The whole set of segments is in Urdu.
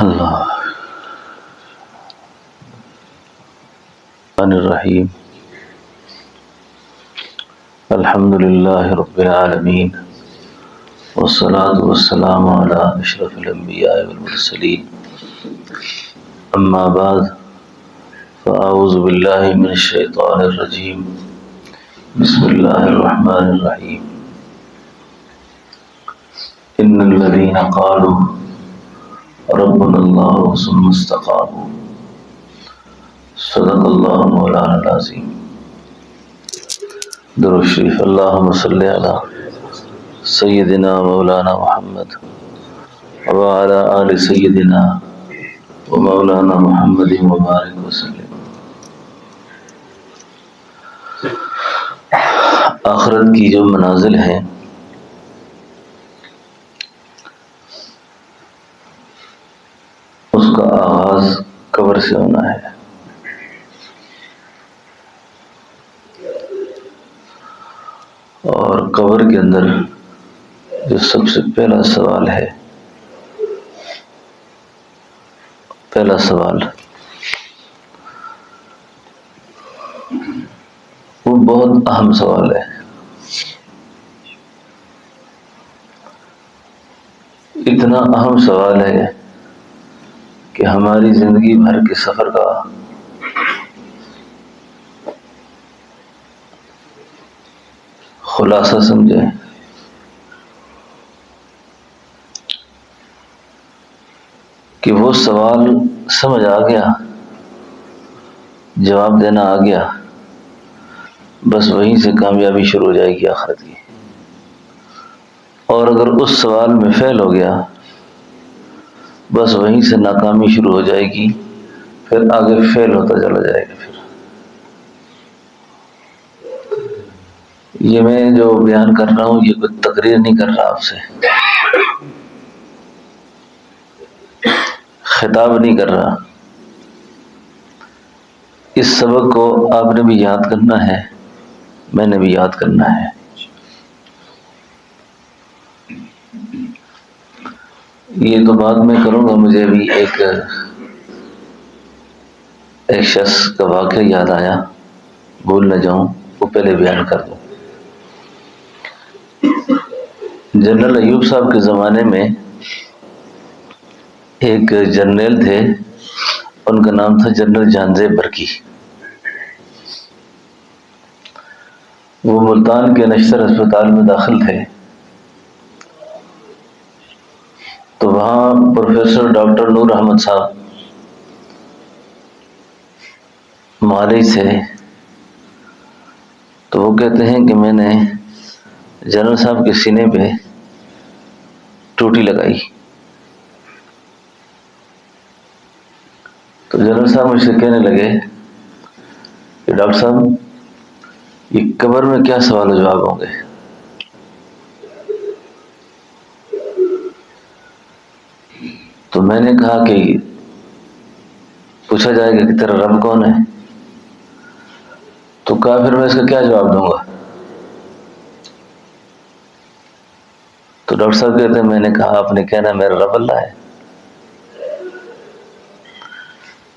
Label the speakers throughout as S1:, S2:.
S1: اللہ الرحمن الرحیم الحمد للہ رب العالمین والصلاة والسلام علی اشرف الانبیاء والمرسلین اما بعد فاعوذ باللہ من الشیطان الرجیم بسم اللہ الرحمن الرحیم ان الذین قالوا ربنا اللہ ثم استقاموا صدق اللہ مولانا العظیم۔ درود شریف۔ اللہم صلی علی سیدنا مولانا محمد وعلی آل سیدنا و مولانا محمد مبارک وسلم۔ آخرت کی جو منازل ہیں اس کا آغاز قبر سے ہونا ہے۔ اور قبر کے اندر جو سب سے پہلا سوال وہ بہت اہم سوال ہے۔ اتنا اہم سوال ہے کہ ہماری زندگی بھر کے سفر کا خلاصہ سمجھیں۔ کہ وہ سوال سمجھ آ گیا، جواب دینا آ گیا، بس وہیں سے کامیابی شروع ہو جائے گی آخرت کی۔ اور اگر اس سوال میں فیل ہو گیا بس وہیں سے ناکامی شروع ہو جائے گی، پھر آگے فیل ہوتا چلا جائے گا۔ پھر یہ میں جو بیان کر رہا ہوں یہ کوئی تقریر نہیں کر رہا، آپ سے خطاب نہیں کر رہا۔ اس سبق کو آپ نے بھی یاد کرنا ہے، میں نے بھی یاد کرنا ہے۔ یہ تو بعد میں کروں گا، مجھے ابھی ایک شخص کا واقعہ یاد آیا، بھول نہ جاؤں، وہ پہلے بیان کر دوں۔ جنرل ایوب صاحب کے زمانے میں ایک جرنیل تھے، ان کا نام تھا جنرل جان زیب برکی۔ وہ ملتان کے نشتر ہسپتال میں داخل تھے، تو وہاں پروفیسر ڈاکٹر نور احمد صاحب معالج تھے۔ تو وہ کہتے ہیں کہ میں نے جنرل صاحب کے سینے پہ ٹوٹی لگائی۔ تو جنرل صاحب مجھ سے کہنے لگے کہ ڈاکٹر صاحب یہ قبر میں کیا سوال و جواب ہوں گے؟ تو میں نے کہا کہ پوچھا جائے گا کہ تیرا رب کون ہے؟ تو کہا پھر میں اس کا کیا جواب دوں گا؟ تو ڈاکٹر صاحب کہتے ہیں میں نے کہا آپ نے کہنا میرا رب اللہ ہے۔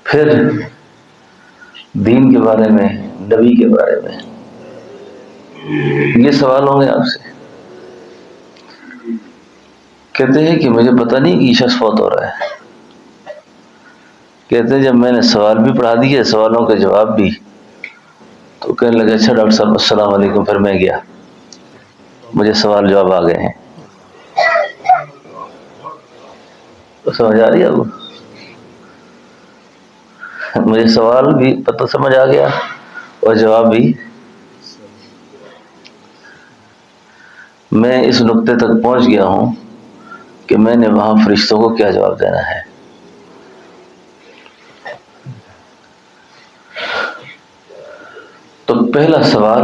S1: پھر دین کے بارے میں، نبی کے بارے میں یہ سوال ہوں گے آپ سے۔ کہتے ہیں کہ مجھے پتہ نہیں کہ یہ شخص فوت ہو رہا ہے۔ کہتے ہیں جب میں نے سوال بھی پڑھا دیے، سوالوں کے جواب بھی، تو کہنے لگے اچھا ڈاکٹر صاحب السلام علیکم۔ پھر میں گیا، مجھے سوال جواب آ گئے ہیں۔ سمجھ آ رہی ہے اب؟ مجھے سوال بھی پتہ سمجھ آ گیا اور جواب بھی۔ میں اس نقطے تک پہنچ گیا ہوں کہ میں نے وہاں فرشتوں کو کیا جواب دینا ہے۔ تو پہلا سوال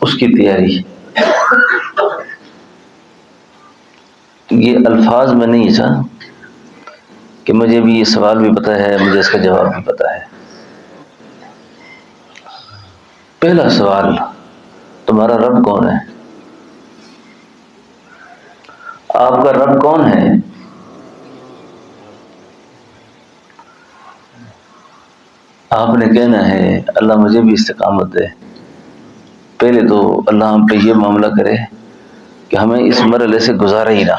S1: اس کی تیاری۔ یہ الفاظ میں نہیں تھا کہ مجھے بھی یہ سوال بھی پتہ ہے، مجھے اس کا جواب بھی پتہ ہے۔ پہلا سوال تمہارا رب کون ہے؟ آپ کا رب کون ہے؟ آپ نے کہنا ہے اللہ مجھے بھی استقامت دے. پہلے تو اللہ ہم پہ یہ معاملہ کرے کہ ہمیں اس مرحلے سے گزارا ہی نہ،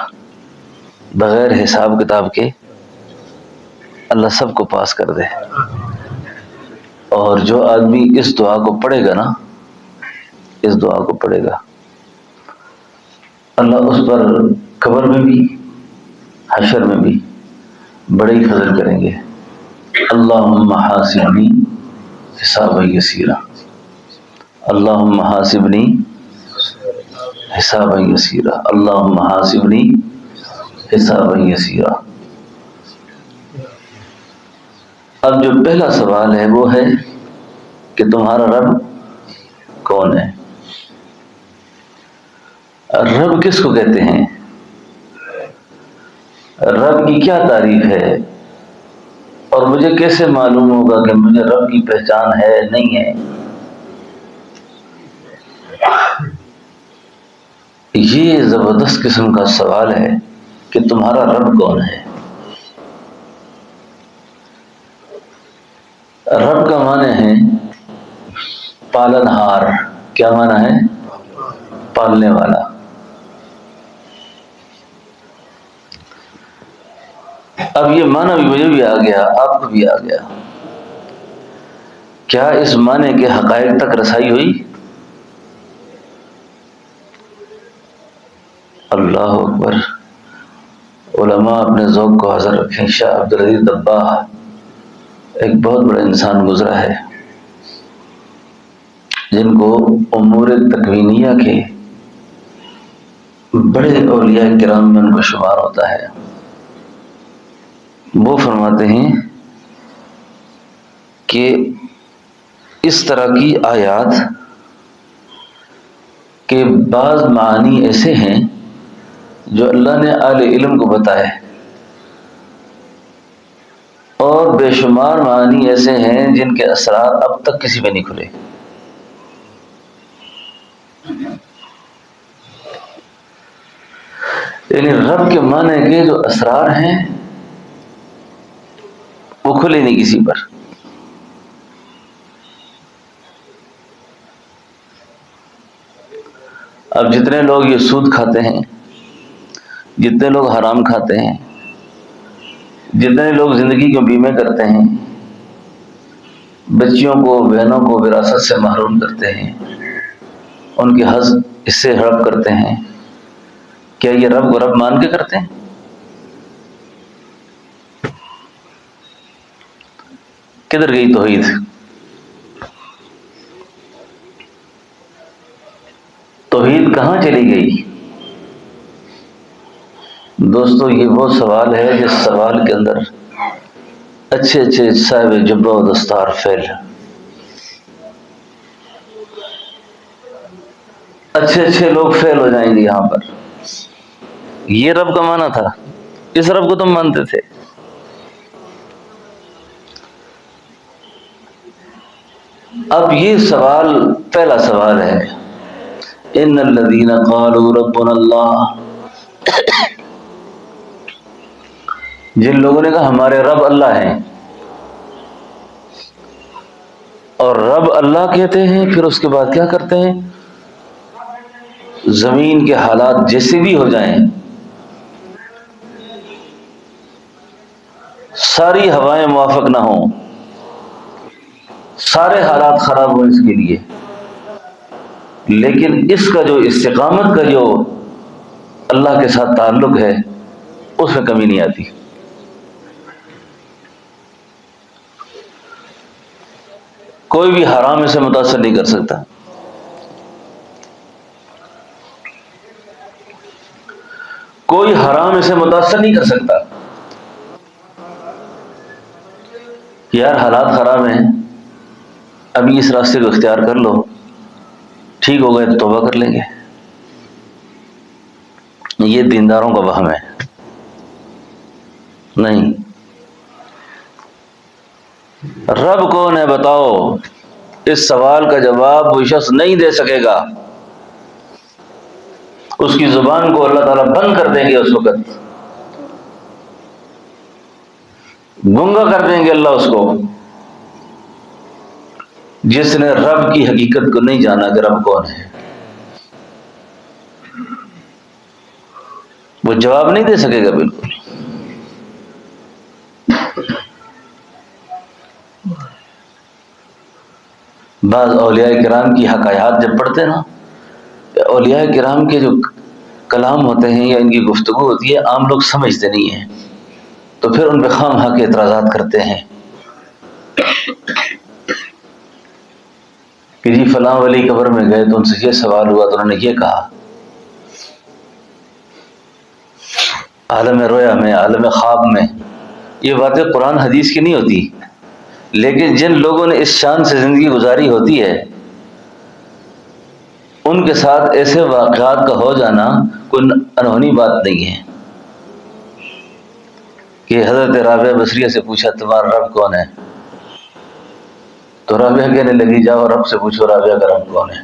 S1: بغیر حساب کتاب کے اللہ سب کو پاس کر دے. اور جو آدمی اس دعا کو پڑھے گا نا، اس دعا کو پڑھے گا، اللہ اس پر قبر میں بھی حشر میں بھی بڑے ہی فضل کریں گے. اللہم حاسبنی حسابا یسیرا، اللہم حاسبنی حسابا یسیرا، اللہم حاسبنی حسابا یسیرا. اب جو پہلا سوال ہے وہ ہے کہ تمہارا رب کون ہے؟ رب کس کو کہتے ہیں؟ رب کی کیا تعریف ہے؟ اور مجھے کیسے معلوم ہوگا کہ مجھے رب کی پہچان ہے نہیں ہے؟ یہ زبردست قسم کا سوال ہے کہ تمہارا رب کون ہے. رب کا معنی ہے پالن ہار. کیا معنی ہے؟ پالنے والا. اب یہ معنی بھی مجھے بھی آ گیا، آپ کو بھی آ گیا. کیا اس معنی کے حقائق تک رسائی ہوئی؟ اللہ اکبر. علماء اپنے ذوق کو حاضر رکھیں. شاہ عبدالعزیز دباغ ایک بہت بڑا انسان گزرا ہے جن کو امور تکوینیہ کے بڑے اولیاء کرام میں ان کو شمار ہوتا ہے. وہ فرماتے ہیں کہ اس طرح کی آیات کے بعض معانی ایسے ہیں جو اللہ نے اہل علم کو بتائے، اور بے شمار معانی ایسے ہیں جن کے اثرات اب تک کسی پہ نہیں کھلے. یعنی رب کے معنی کے جو اسرار ہیں وہ کھلے نہیں کسی پر. اب جتنے لوگ یہ سود کھاتے ہیں، جتنے لوگ حرام کھاتے ہیں، جتنے لوگ زندگی کے بیمے کرتے ہیں، بچیوں کو بہنوں کو وراثت سے محروم کرتے ہیں، ان کے حظ اس سے ہڑپ کرتے ہیں، کیا یہ رب کو رب مان کے کرتے ہیں؟ کدھر گئی توحید؟ توحید کہاں چلی گئی؟ دوستو یہ وہ سوال ہے جس سوال کے اندر اچھے اچھے صاحب جبہ و دستار فیل، اچھے اچھے لوگ فیل ہو جائیں گے. یہاں پر یہ رب کا معنی تھا، اس رب کو تم مانتے تھے. اب یہ سوال پہلا سوال ہے، ان الذین قالوا ربنا اللہ. جن لوگوں نے کہا ہمارے رب اللہ ہیں، اور رب اللہ کہتے ہیں، پھر اس کے بعد کیا کرتے ہیں؟ زمین کے حالات جیسے بھی ہو جائیں، ساری ہوائیں موافق نہ ہوں، سارے حالات خراب ہوں اس کے لیے، لیکن اس کا جو استقامت کا جو اللہ کے ساتھ تعلق ہے اس میں کمی نہیں آتی. کوئی بھی حرام اسے متاثر نہیں کر سکتا، کوئی حرام اسے متاثر نہیں کر سکتا. یار حالات خراب ہیں، ابھی اس راستے کو اختیار کر لو، ٹھیک ہو گئے تو توبہ کر لیں گے. یہ دینداروں کا وہم ہے. نہیں. رب کون ہے بتاؤ؟ اس سوال کا جواب وہ شخص نہیں دے سکے گا. اس کی زبان کو اللہ تعالیٰ بند کر دیں گے، اس وقت گنگا کر دیں گے اللہ اس کو. جس نے رب کی حقیقت کو نہیں جانا کہ رب کون ہے، وہ جواب نہیں دے سکے گا بالکل۔ بعض اولیاء کرام کی حکایات جب پڑھتے ہیں نا، اولیاء کرام کے جو کلام ہوتے ہیں یا ان کی گفتگو ہوتی ہے عام لوگ سمجھتے نہیں ہیں، تو پھر ان پہ خام خواہ کے اعتراضات کرتے ہیں کہ جی فلاں ولی قبر میں گئے تو ان سے یہ سوال ہوا تو انہوں نے یہ کہا۔ عالم رویا میں، عالم خواب میں یہ باتیں قرآن حدیث کی نہیں ہوتی، لیکن جن لوگوں نے اس شان سے زندگی گزاری ہوتی ہے ان کے ساتھ ایسے واقعات کا ہو جانا کوئی انہونی بات نہیں ہے کہ حضرت رابعہ بصریہ سے پوچھا تمہارا رب کون ہے، تو رابعہ کہنے لگی جاؤ رب سے پوچھو رابعہ کا رب کون ہے۔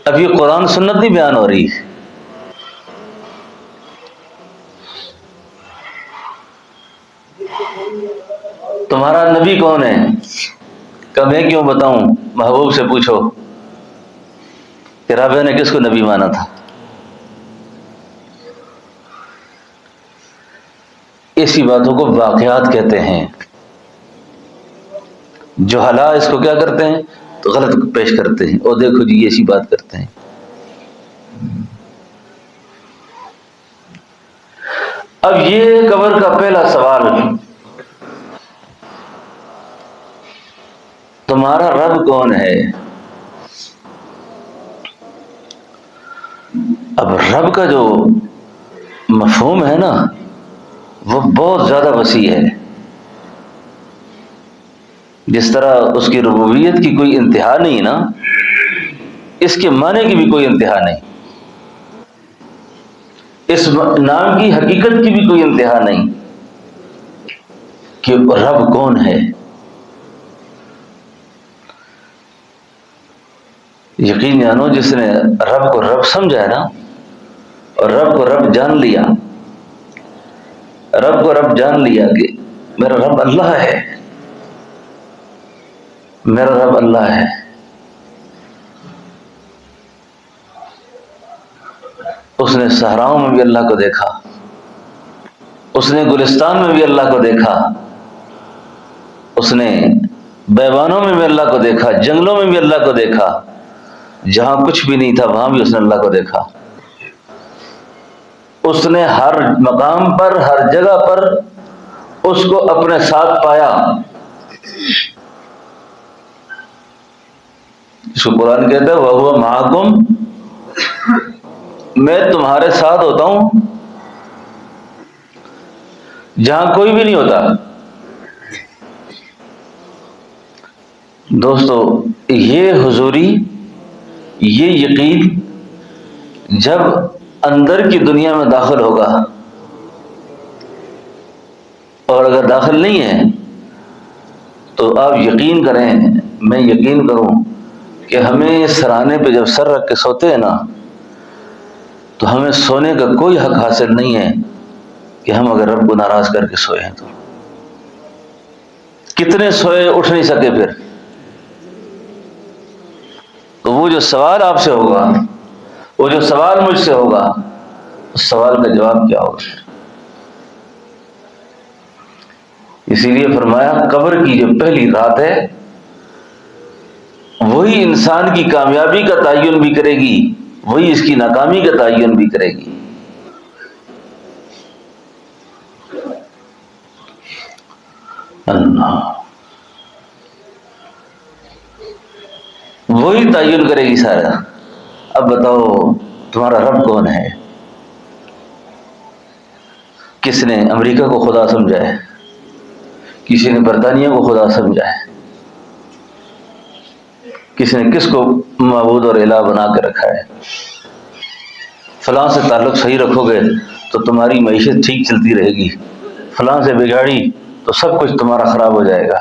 S1: اب یہ قرآن سنت نہیں بیان ہو رہی، تمہارا نبی کون ہے، کہ میں کیوں بتاؤں، محبوب سے پوچھو کہ رابعہ نے کس کو نبی مانا تھا۔ ایسی باتوں کو واقعات کہتے ہیں، جہلا اس کو کیا کرتے ہیں تو غلط پیش کرتے ہیں، اور دیکھو جی ایسی بات کرتے ہیں۔ اب یہ قبر کا پہلا سوال، تمہارا رب کون ہے؟ اب رب کا جو مفہوم ہے نا وہ بہت زیادہ وسیع ہے، جس طرح اس کی ربوبیت کی کوئی انتہا نہیں نا، اس کے معنی کی بھی کوئی انتہا نہیں، اس نام کی حقیقت کی بھی کوئی انتہا نہیں کہ رب کون ہے۔ یقین جانو جس نے رب کو رب سمجھا ہے نا اور رب کو رب جان لیا، رب کو رب جان لیا کہ میرا رب اللہ ہے، میرا رب اللہ ہے، اس نے صحراؤں میں بھی اللہ کو دیکھا، اس نے گلستان میں بھی اللہ کو دیکھا، اس نے بیابانوں میں بھی اللہ کو دیکھا، جنگلوں میں بھی اللہ کو دیکھا، جہاں کچھ بھی نہیں تھا وہاں بھی اس نے اللہ کو دیکھا۔ اس نے ہر مقام پر، ہر جگہ پر اس کو اپنے ساتھ پایا۔ اس کو قرآن کہتا ہے وَهُوَ مَعَكُمْ، میں تمہارے ساتھ ہوتا ہوں جہاں کوئی بھی نہیں ہوتا۔ دوستو یہ حضوری، یہ یقین جب اندر کی دنیا میں داخل ہوگا، اور اگر داخل نہیں ہے تو آپ یقین کریں، میں یقین کروں کہ ہمیں سرانے پہ جب سر رکھ کے سوتے ہیں نا تو ہمیں سونے کا کوئی حق حاصل نہیں ہے کہ ہم اگر رب کو ناراض کر کے سوئے ہیں تو کتنے سوئے اٹھ نہیں سکے، پھر تو وہ جو سوال آپ سے ہوگا، وہ جو سوال مجھ سے ہوگا، اس سوال کا جواب کیا ہوگا؟ اسی لیے فرمایا قبر کی جو پہلی رات ہے وہی انسان کی کامیابی کا تعین بھی کرے گی، وہی اس کی ناکامی کا تعین بھی کرے گی۔ اللہ وہی تعین کرے گی سارا۔ اب بتاؤ تمہارا رب کون ہے؟ کس نے امریکہ کو خدا سمجھا ہے، کسی نے برطانیہ کو خدا سمجھا ہے، کسی نے کس کو معبود اور الہ بنا کے رکھا ہے۔ فلاں سے تعلق صحیح رکھو گے تو تمہاری معیشت ٹھیک چلتی رہے گی، فلاں سے بگاڑی تو سب کچھ تمہارا خراب ہو جائے گا۔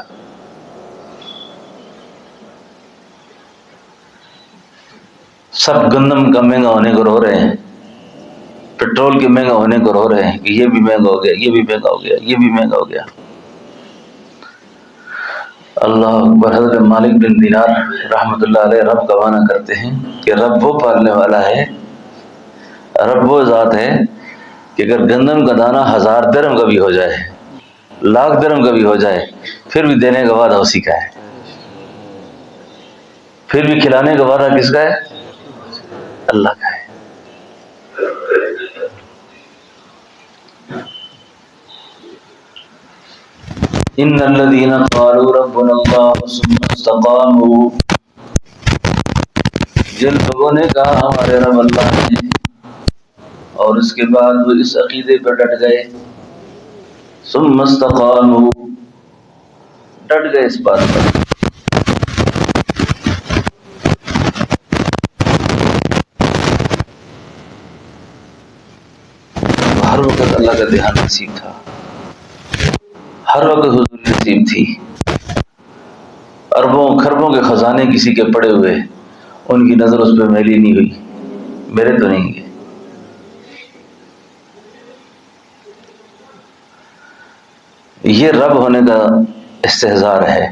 S1: سب گندم کا مہنگا ہونے کو رو رہے ہیں، پیٹرول کے مہنگا ہونے کو رو رہے ہیں کہ یہ بھی مہنگا ہو گیا، یہ بھی مہنگا ہو گیا، یہ بھی مہنگا ہو گیا۔ اللہ اکبر۔ حضرت مالک بن دینار رحمۃ اللہ علیہ رب کا معنی کرتے ہیں کہ رب وہ پالنے والا ہے، رب وہ ذات ہے کہ اگر گندم کا دانہ 1000 درہم کا بھی ہو جائے، 1,00,000 درہم کا بھی ہو جائے، پھر بھی دینے کا وعدہ اسی کا ہے، پھر بھی کھلانے کا وعدہ کس کا ہے؟ اللہ کا ہے۔ ان الذين قالوا ربنا الله ثم استقاموا، جن لوگوں نے کہا ہمارے رب اللہ ہے اور اس کے بعد وہ اس عقیدے پر ڈٹ گئے، ثم استقاموا، ڈٹ گئے اس بات پر، ہر وقت اللہ کا دھیان نصیب تھا، ہر وقت حضور نصیب تھی، اربوں خربوں کے خزانے کسی کے پڑے ہوئے، ان کی نظر اس پہ میلی نہیں ہوئی، میرے تو نہیں گئے۔ یہ رب ہونے کا استحضار ہے،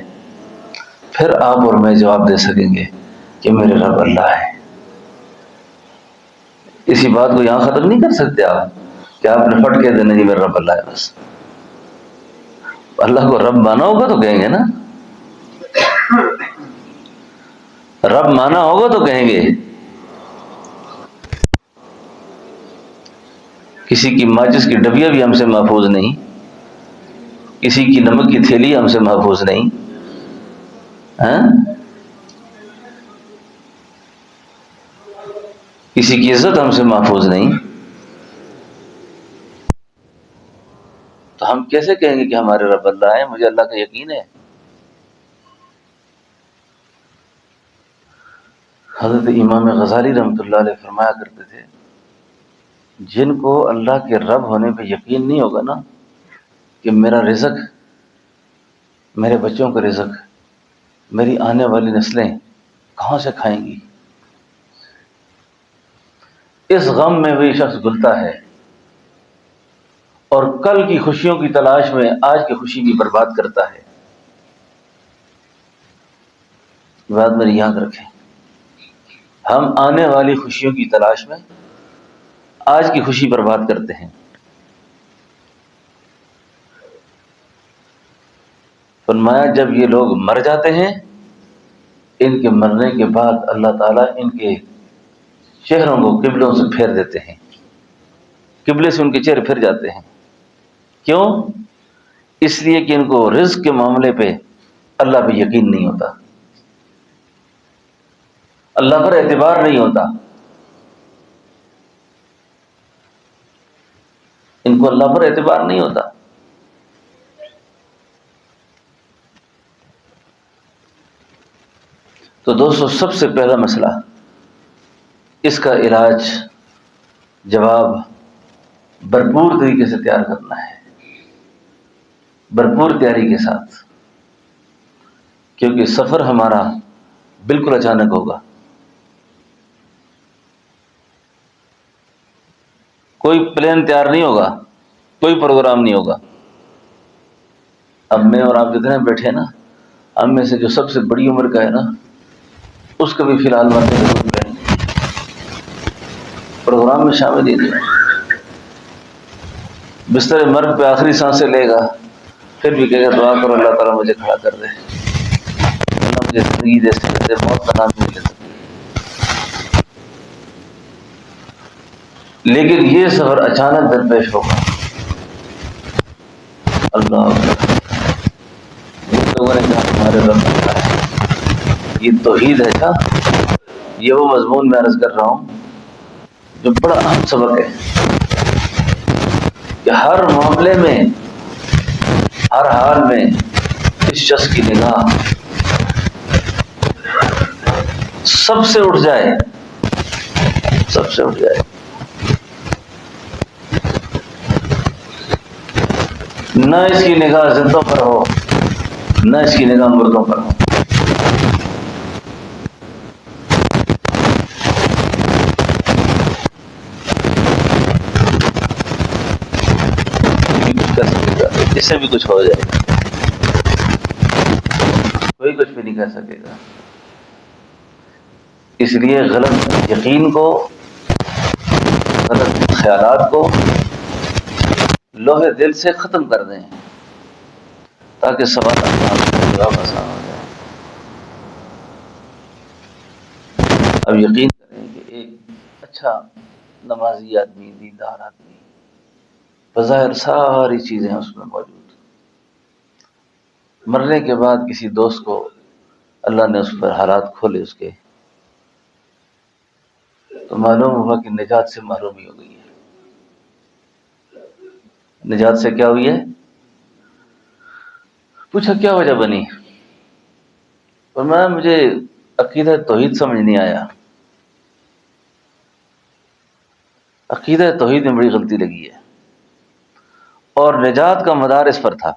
S1: پھر آپ اور میں جواب دے سکیں گے کہ میرے رب اللہ ہے۔ اسی بات کو یہاں ختم نہیں کر سکتے آپ کہ آپ نے پھٹ کے دینا جی میرا رب اللہ ہے بس۔ اللہ کو رب مانا ہوگا تو کہیں گے نا، رب مانا ہوگا تو کہیں گے۔ کسی کی ماچس کی ڈبیا بھی ہم سے محفوظ نہیں، کسی کی نمک کی تھیلی ہم سے محفوظ نہیں، ہاں؟ کسی کی عزت ہم سے محفوظ نہیں، تو ہم کیسے کہیں گے کہ ہمارے رب اللہ ہے؟ مجھے اللہ کا یقین ہے۔ حضرت امام غزالی رحمۃ اللہ علیہ فرمایا کرتے تھے، جن کو اللہ کے رب ہونے پہ یقین نہیں ہوگا نا کہ میرا رزق، میرے بچوں کا رزق، میری آنے والی نسلیں کہاں سے کھائیں گی، اس غم میں وہی شخص گلتا ہے اور کل کی خوشیوں کی تلاش میں آج کی خوشی بھی برباد کرتا ہے۔ بات میری یاد رکھیں، ہم آنے والی خوشیوں کی تلاش میں آج کی خوشی برباد کرتے ہیں۔ فرمایا جب یہ لوگ مر جاتے ہیں، ان کے مرنے کے بعد اللہ تعالیٰ ان کے چہروں کو قبلوں سے پھیر دیتے ہیں، قبلے سے ان کے چہرے پھر جاتے ہیں۔ کیوں؟ اس لیے کہ ان کو رزق کے معاملے پہ اللہ پہ یقین نہیں ہوتا، اللہ پر اعتبار نہیں ہوتا، ان کو اللہ پر اعتبار نہیں ہوتا۔ تو دوستو، سب سے پہلا مسئلہ، اس کا علاج، جواب بھرپور طریقے سے تیار کرنا ہے، بھرپور تیاری کے ساتھ، کیونکہ سفر ہمارا بالکل اچانک ہوگا، کوئی پلان تیار نہیں ہوگا، کوئی پروگرام نہیں ہوگا۔ اب میں اور آپ جتنے بیٹھے نا، ہم میں سے جو سب سے بڑی عمر کا ہے نا، اس کا بھی فی الحال مرنے کا کوئی پلان نہیں، پروگرام میں شامل ہی نہیں، بستر مرگ پہ آخری سانسیں لے گا، پھر بھی کہے گا دعا کرو اللہ تعالیٰ مجھے کھڑا کر دے، اللہ مجھے زندگی دے سکتے، موت کا نام نہیں لے سکتے۔ لیکن یہ سفر اچانک درپیش ہوگا، اللہ لوگوں نے کہا ہمارے رب اللہ ہے، یہ توحید ہے کیا؟ یہ وہ مضمون میں عرض کر رہا ہوں جو بڑا اہم سبق ہے کہ ہر معاملے میں، ہر حال میں اس شخص کی نگاہ سب سے اٹھ جائے، سب سے اٹھ جائے، نہ اس کی نگاہ زندوں پر ہو، نہ اس کی نگاہ مردوں پر ہو۔ کچھ کر سکے گا، اس سے بھی کچھ ہو جائے گا۔ کوئی کچھ بھی نہیں کہہ سکے گا. اس لیے غلط یقین کو، غلط خیالات کو لوہے دل سے ختم کر دیں تاکہ سوال جواب آسان ہو جائے. اب یقین کریں کہ ایک اچھا نمازی آدمی، دیندار آدمی، بظاہر ساری چیزیں اس میں موجود، مرنے کے بعد کسی دوست کو اللہ نے اس پر حالات کھولے اس کے، تو معلوم ہوا کہ نجات سے محرومی ہو گئی ہے. نجات سے کیا ہوئی ہے؟ پوچھا کیا وجہ بنی؟ فرمایا مجھے عقیدہ توحید سمجھ نہیں آیا، عقیدہ توحید میں بڑی غلطی لگی ہے، اور نجات کا مدار اس پر تھا،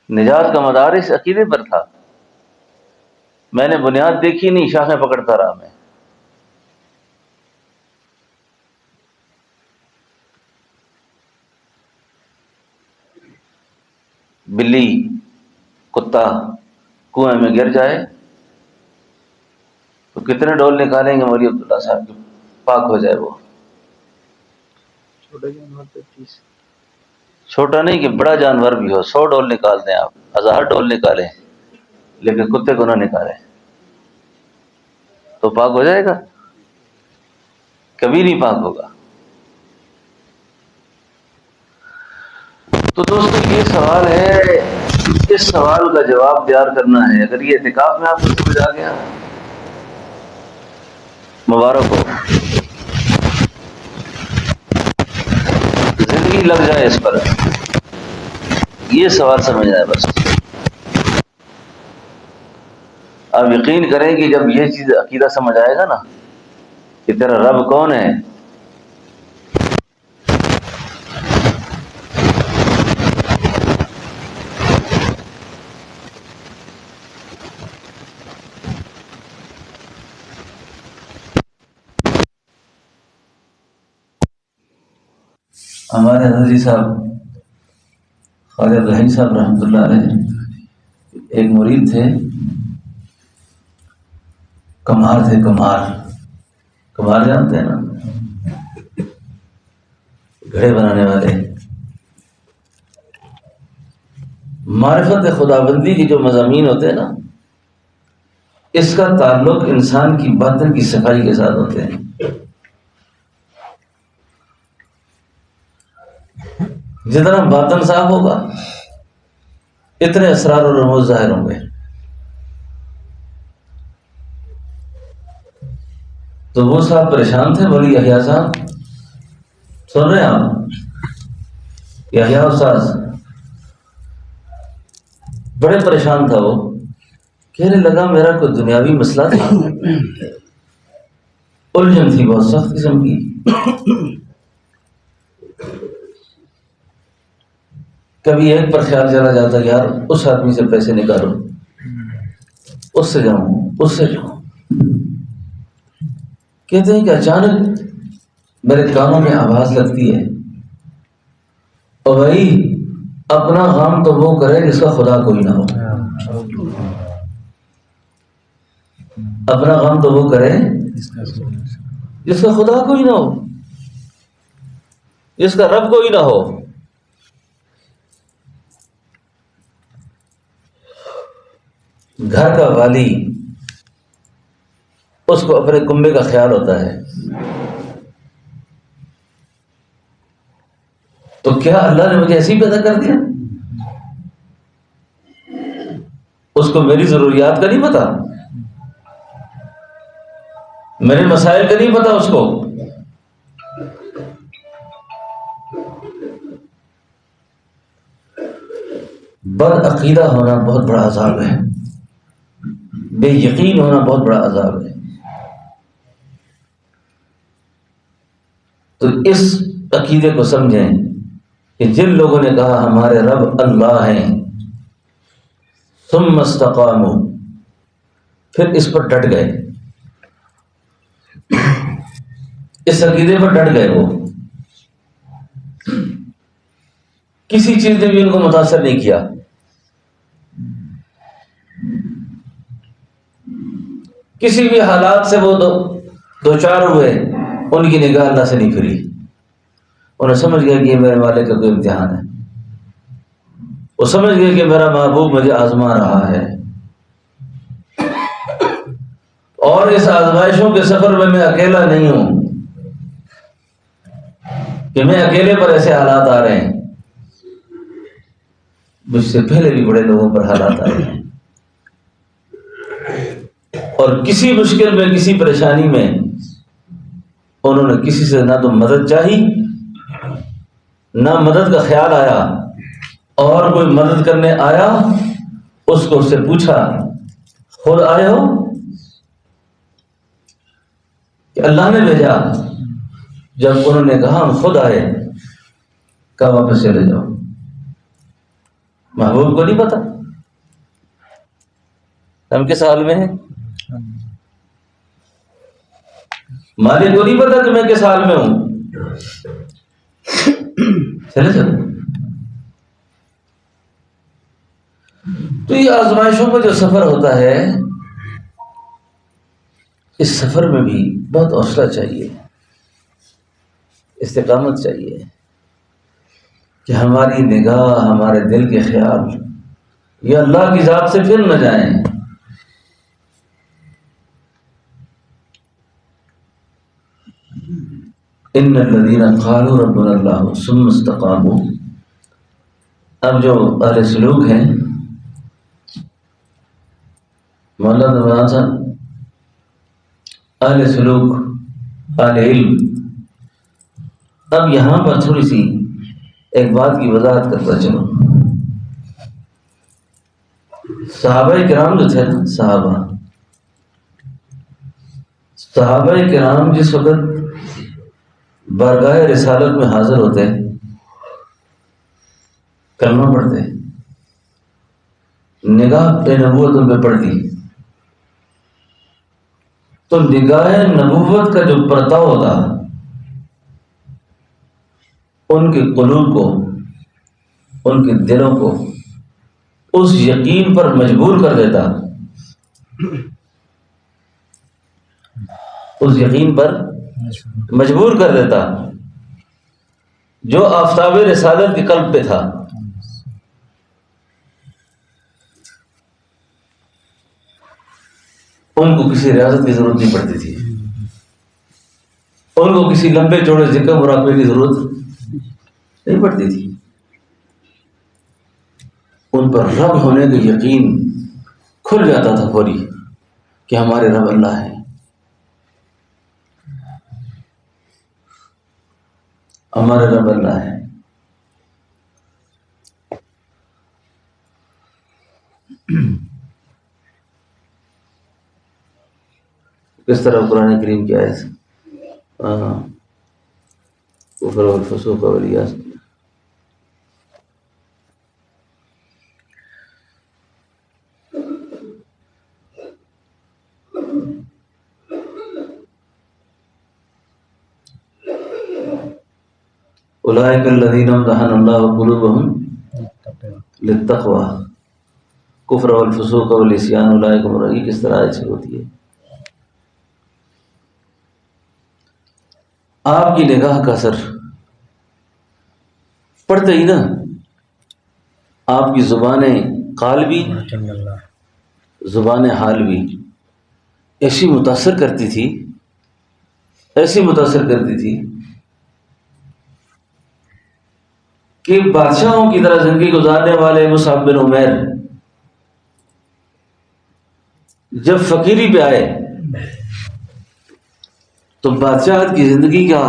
S1: نجات کا مدار اس عقیدے پر تھا. میں نے بنیاد دیکھی نہیں، شاخیں پکڑتا رہا میں. بلی، کتا کنویں میں گر جائے تو کتنے ڈول نکالیں گے مولوی عبداللہ صاحب کے پاک ہو جائے وہ؟ چھوٹا نہیں کہ بڑا جانور بھی ہو، 100 ڈول نکال دیں آپ، 1000 ڈول نکالیں، لیکن کتے کو نہ نکالیں تو پاک ہو جائے گا؟ کبھی نہیں پاک ہوگا. تو دوستو یہ سوال ہے، اس سوال کا جواب تیار کرنا ہے. اگر یہ اعتکاف میں آپ کو سمجھ آ گیا، مبارک ہو، زندگی لگ جائے اس پر، یہ سوال سمجھ آئے بس. آپ یقین کریں کہ جب یہ چیز عقیدہ سمجھ آئے گا نا کہ تیرا رب کون ہے، ہمارے حضرت صاحب خواجہ رحیم صاحب رحمۃ اللہ علیہ ایک مرید تھے، کمہار تھے. کمہار جانتے ہیں نا، گھڑے بنانے والے. معرفت خداوندی کی جو مضامین ہوتے ہیں نا، اس کا تعلق انسان کی باطن کی صفائی کے ساتھ ہوتے ہیں. جتنا باطن صاف ہوگا اتنے اسرار و رموز ظاہر ہوں گے. تو وہ صاحب پریشان تھے، بولی یحییٰ صاحب، سن رہے ہیں آپ؟ یحییٰ استاذ بڑے پریشان تھا. وہ کہنے لگا میرا کوئی دنیاوی مسئلہ تھا، الجھن تھی بہت سخت قسم کی. کبھی ایک پر خیال چلا جاتا یار اس آدمی سے پیسے نکالو، اس سے جاؤں، اس سے جاؤں. کہتے ہیں کہ اچانک میرے کانوں میں آواز لگتی ہے، اور بھائی اپنا غم تو وہ کرے جس کا خدا کوئی نہ ہو، اپنا غم تو وہ کرے جس کا خدا کوئی نہ ہو، جس کا رب کوئی نہ ہو. گھر کا والی اس کو اپنے کنبے کا خیال ہوتا ہے، تو کیا اللہ نے مجھے ایسے ہی پیدا کر دیا؟ اس کو میری ضروریات کا نہیں پتا، میرے مسائل کا نہیں پتا اس کو. بد عقیدہ ہونا بہت بڑا عذاب ہے، بے یقین ہونا بہت بڑا عذاب ہے. تو اس عقیدے کو سمجھیں کہ جن لوگوں نے کہا ہمارے رب اللہ ہیں، ثم استقاموا، پھر اس پر ڈٹ گئے، اس عقیدے پر ڈٹ گئے، وہ کسی چیز نے بھی ان کو متاثر نہیں کیا. کسی بھی حالات سے وہ دو چار ہوئے، ان کی نگاہ اللہ سے نہیں پھری، انہیں سمجھ گیا کہ یہ میرے والے کا کوئی امتحان ہے، وہ سمجھ گئے کہ میرا محبوب مجھے آزما رہا ہے، اور اس آزمائشوں کے سفر میں اکیلا نہیں ہوں کہ میں اکیلے پر ایسے حالات آ رہے ہیں، مجھ سے پہلے بھی بڑے لوگوں پر حالات آئے ہیں، اور کسی مشکل میں کسی پریشانی میں انہوں نے کسی سے نہ تو مدد چاہی، نہ مدد کا خیال آیا، اور کوئی مدد کرنے آیا اس کو اس سے پوچھا خود آئے ہو کہ اللہ نے بھیجا؟ جب انہوں نے کہا ہم خود آئے، کہا واپس چلے جاؤ، محبوب کو نہیں پتا ہم کس حال میں ہیں، مالک کو نہیں پتا کہ میں کس حال میں ہوں، چلے چلو۔ تو یہ آزمائشوں کا جو سفر ہوتا ہے، اس سفر میں بھی بہت حوصلہ چاہیے، استقامت چاہیے کہ ہماری نگاہ، ہمارے دل کے خیال یہ اللہ کی ذات سے پھر نہ جائیں۔ ان الذین قالوا ربنا اللہ ثم استقاموا، اب جو اہل سلوک ہیں، مولانا رمضان صاحب، اہل سلوک، اہل علم، اب یہاں پر تھوڑی سی ایک بات کی وضاحت کرتا چلو۔ صحابہ کرام جو تھے نا، صحابہ کرام جس وقت بارگاہ رسالت میں حاضر ہوتے، کلمہ پڑھتے، نگاہ نبوت ان پہ پڑتی، تو نگاہ نبوت کا جو پرتاؤ ہوتا ان کے قلوب کو، ان کے دلوں کو اس یقین پر مجبور کر دیتا، اس یقین پر مجبور کر دیتا جو آفتاب رسالت کے قلب پہ تھا۔ ان کو کسی ریاضت کی ضرورت نہیں پڑتی تھی، ان کو کسی لمبے چوڑے ذکر مراقبے کی ضرورت نہیں پڑتی تھی، ان پر رب ہونے کا یقین کھل جاتا تھا فوری کہ ہمارے رب اللہ ہے، ہمارے رب اللہ ہے۔ کس طرح قرآن کریم کی آیت کفر والفسوق والعصیان، اولئک الذین امتحن اللہ قلوبہم للتقوی کفر والفسوق والعصیان اولئک هم الراشدون، کس طرح ایسی ہوتی ہے؟ آپ کی نگاہ کا اثر پڑتے ہی نا، آپ کی زبان قال بھی، زبان حال بھی ایسی متاثر کرتی تھی، ایسی متاثر کرتی تھی کہ بادشاہوں کی طرح زندگی گزارنے والے مصعب بن عمیر جب فقیری پہ آئے تو بادشاہت کی زندگی کا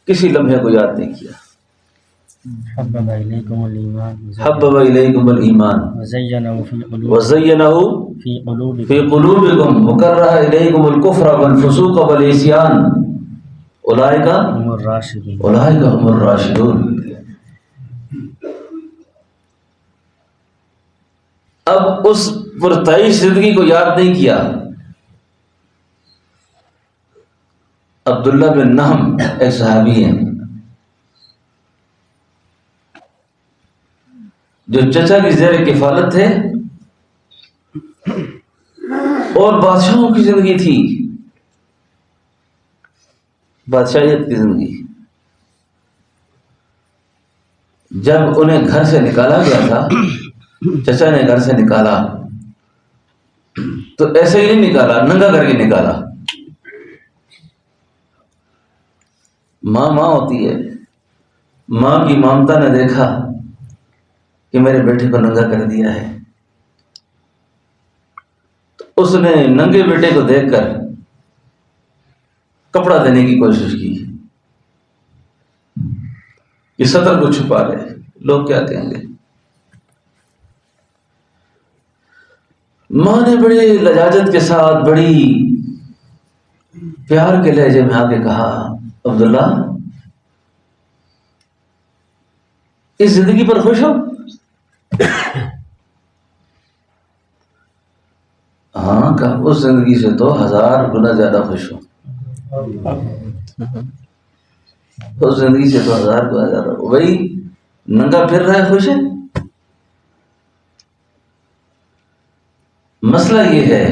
S1: کسی لمحے کو یاد نہیں کیا۔
S2: حبب الیکم الایمان
S1: حبب الیکم الایمان
S2: وزینہ
S1: فی قلوبکم وکرہ الیکم الکفر والفسوق والعصیان اولئک
S2: هم الراشدون۔
S1: هم الراشدون۔ اب اس پرتعیش زندگی کو یاد نہیں کیا۔ عبداللہ بن نہم ایک صحابی ہیں جو چچا کی زیر کفالت تھے، اور بادشاہوں کی زندگی تھی، بادشاہیت کی زندگی. جب انہیں گھر سے نکالا گیا تھا، چچا نے گھر سے نکالا تو ایسے ہی نہیں نکالا، ننگا کر کے نکالا. ماں ماں ہوتی ہے، ماں کی ممتا نے دیکھا کہ میرے بیٹے کو ننگا کر دیا ہے، تو اس نے ننگے بیٹے کو دیکھ کر کپڑا دینے کی کوشش کی کہ سطر کو چھپا لے، لوگ کیا کہیں گے. ماں نے بڑی لجاجت کے ساتھ بڑی پیار کے لہجے میں آ کے کہا، عبداللہ اس زندگی پر خوش ہو؟ ہاں کہا، اس زندگی سے تو 1000 گنا زیادہ خوش ہوں. اس زندگی سے تو 1000 گنا زیادہ. وہی ننگا پھر رہا ہے، خوش ہے. مسئلہ یہ ہے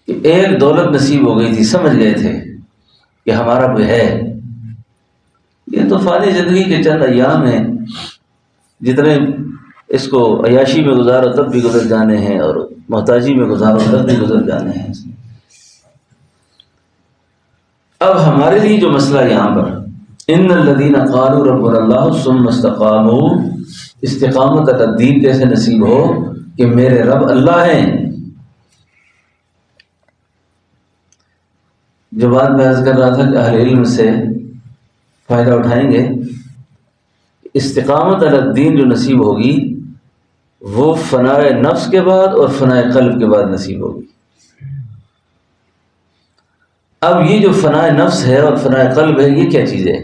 S1: کہ ایک دولت نصیب ہو گئی تھی، سمجھ گئے تھے کہ ہمارا کوئی ہے. یہ تو فانی زندگی کے چند ایام ہیں، جتنے اس کو عیاشی میں گزارو تب بھی گزر جانے ہیں، اور محتاجی میں گزارو تب بھی گزر جانے ہیں. اب ہمارے لیے جو مسئلہ یہاں پر، ان الذین قالوا ربنا اللہ ثم استقاموا، استقامت الدین کیسے نصیب ہو کہ میرے رب اللہ ہیں. جو بات میں عرض کر رہا تھا کہ اہل علم سے فائدہ اٹھائیں گے، استقامت علی الدین جو نصیب ہوگی وہ فنائے نفس کے بعد اور فنائے قلب کے بعد نصیب ہوگی. اب یہ جو فنائے نفس ہے اور فنائے قلب ہے، یہ کیا چیز ہے؟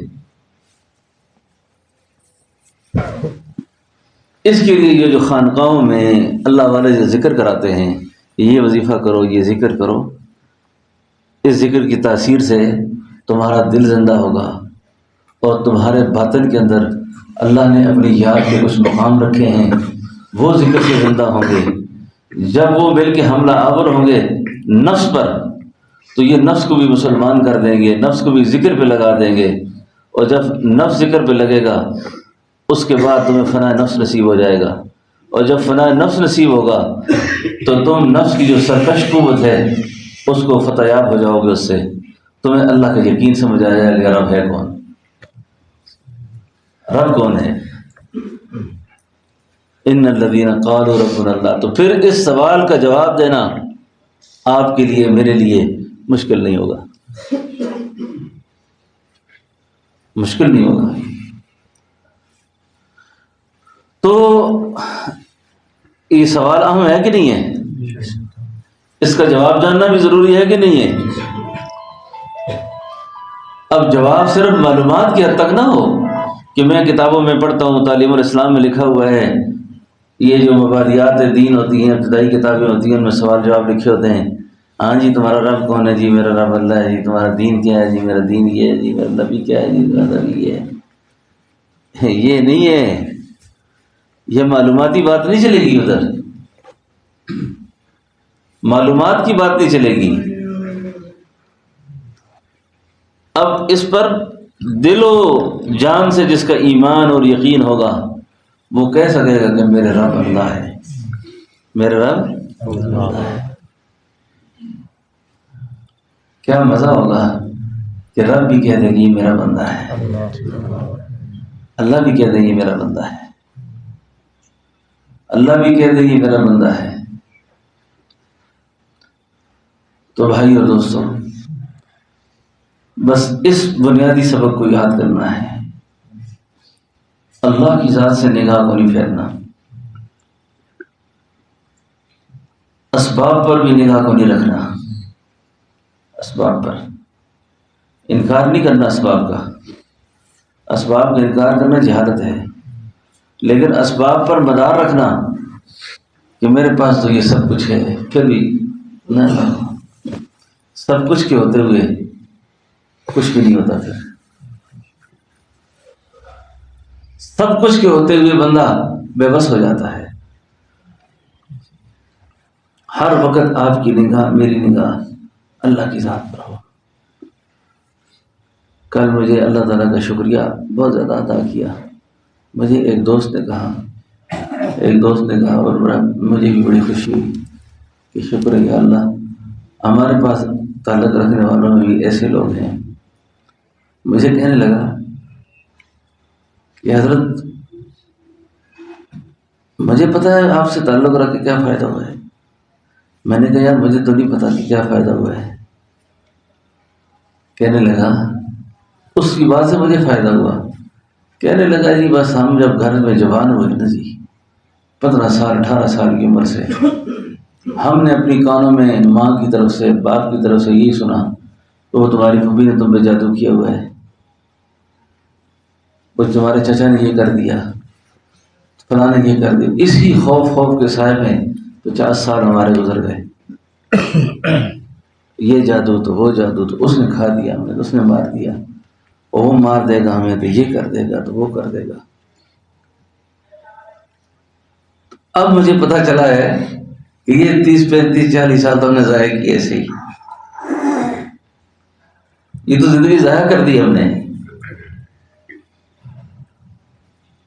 S1: اس کے لیے یہ جو خانقاہوں میں اللہ والے جو ذکر کراتے ہیں، یہ وظیفہ کرو، یہ ذکر کرو، اس ذکر کی تاثیر سے تمہارا دل زندہ ہوگا اور تمہارے باطن کے اندر اللہ نے اپنی یاد کے کچھ مقام رکھے ہیں، وہ ذکر سے زندہ ہوں گے. جب وہ مل کے حملہ آور ہوں گے نفس پر، تو یہ نفس کو بھی مسلمان کر دیں گے، نفس کو بھی ذکر پہ لگا دیں گے. اور جب نفس ذکر پہ لگے گا، اس کے بعد تمہیں فنا نفس نصیب ہو جائے گا. اور جب فنا نفس نصیب ہوگا تو تم نفس کی جو سرکش قوت ہے اس کو فتح یاب ہو جاؤ گے. اس سے تمہیں اللہ کا یقین سمجھ آ جائے گا، رب ہے کون، رب کون ہے. ان الذین قالوا ربنا اللہ. تو پھر اس سوال کا جواب دینا آپ کے لیے، میرے لیے مشکل نہیں ہوگا، مشکل نہیں ہوگا. تو یہ سوال اہم ہے کہ نہیں ہے؟ اس کا جواب جاننا بھی ضروری ہے کہ نہیں ہے؟ اب جواب صرف معلومات کی حد تک نہ ہو کہ میں کتابوں میں پڑھتا ہوں، تعلیم الاسلام میں لکھا ہوا ہے، یہ جو مبادیات دین ہوتی ہیں، ابتدائی کتابیں ہوتی ہیں، ان میں سوال جواب لکھے ہوتے ہیں. ہاں جی تمہارا رب کون ہے؟ جی میرا رب اللہ ہے. جی تمہارا دین کیا ہے؟ جی میرا دین یہ ہے. جی میرا نبی کیا ہے؟ جی میرا نبی یہ ہے. یہ نہیں ہے، یہ معلوماتی بات نہیں چلے گی. ادھر معلومات کی بات نہیں چلے گی. اب اس پر دل و جان سے جس کا ایمان اور یقین ہوگا وہ کہہ سکے گا کہ میرے رب اللہ ہے، میرے رب اللہ ہے. کیا مزہ ہوگا کہ رب بھی کہہ دے گی یہ میرا بندہ ہے، اللہ بھی کہہ دے گی میرا بندہ ہے، اللہ بھی کہہ دے گی میرا بندہ ہے. تو بھائی اور دوستوں، بس اس بنیادی سبق کو یاد کرنا ہے. اللہ کی ذات سے نگاہ کو نہیں پھیرنا، اسباب پر بھی نگاہ کو نہیں رکھنا. اسباب پر انکار نہیں کرنا، اسباب کا انکار کرنا جہالت ہے. لیکن اسباب پر مدار رکھنا کہ میرے پاس تو یہ سب کچھ ہے، پھر بھی نہ، سب کچھ کے ہوتے ہوئے کچھ بھی نہیں ہوتا. پھر سب کچھ کے ہوتے ہوئے بندہ بے بس ہو جاتا ہے. ہر وقت آپ کی نگاہ، میری نگاہ اللہ کی ذات پر ہو۔ کل مجھے اللہ تعالیٰ کا شکریہ بہت زیادہ ادا کیا۔ مجھے ایک دوست نے کہا اور مجھے بھی بڑی خوشی ہوئی کہ شکر ہے کہ اللہ ہمارے پاس تعلق رکھنے والوں میں بھی ایسے لوگ ہیں۔ مجھے کہنے لگا کہ حضرت مجھے پتا ہے آپ سے تعلق رکھ کے کیا فائدہ ہوا ہے۔ میں نے کہا یار مجھے تو نہیں پتا کہ کیا فائدہ ہوا ہے۔ کہنے لگا اس کی بات سے مجھے فائدہ ہوا۔ کہنے لگا جی بس ہم جب گھر میں جوان ہوئے نا جی 15 سال 18 سال کی عمر سے ہم نے اپنی کانوں میں ماں کی طرف سے باپ کی طرف سے یہی سنا کہ وہ تمہاری پھوپھی نے تم پہ جادو کیا ہوا ہے، وہ تمہارے چچا نے یہ کر دیا، فلاں نے یہ کر دیا۔ اسی خوف کے سائے میں 50 سال ہمارے گزر گئے۔ یہ جادو تو وہ جادو تو اس نے کھا دیا ہمیں، اس نے مار دیا، وہ مار دے گا ہمیں تو یہ کر دے گا تو وہ کر دے گا۔ اب مجھے پتا چلا ہے کہ یہ 30 35 40 سال تو ہم نے ضائع کیے ایسے ہی، یہ تو زندگی ضائع کر دی ہم نے،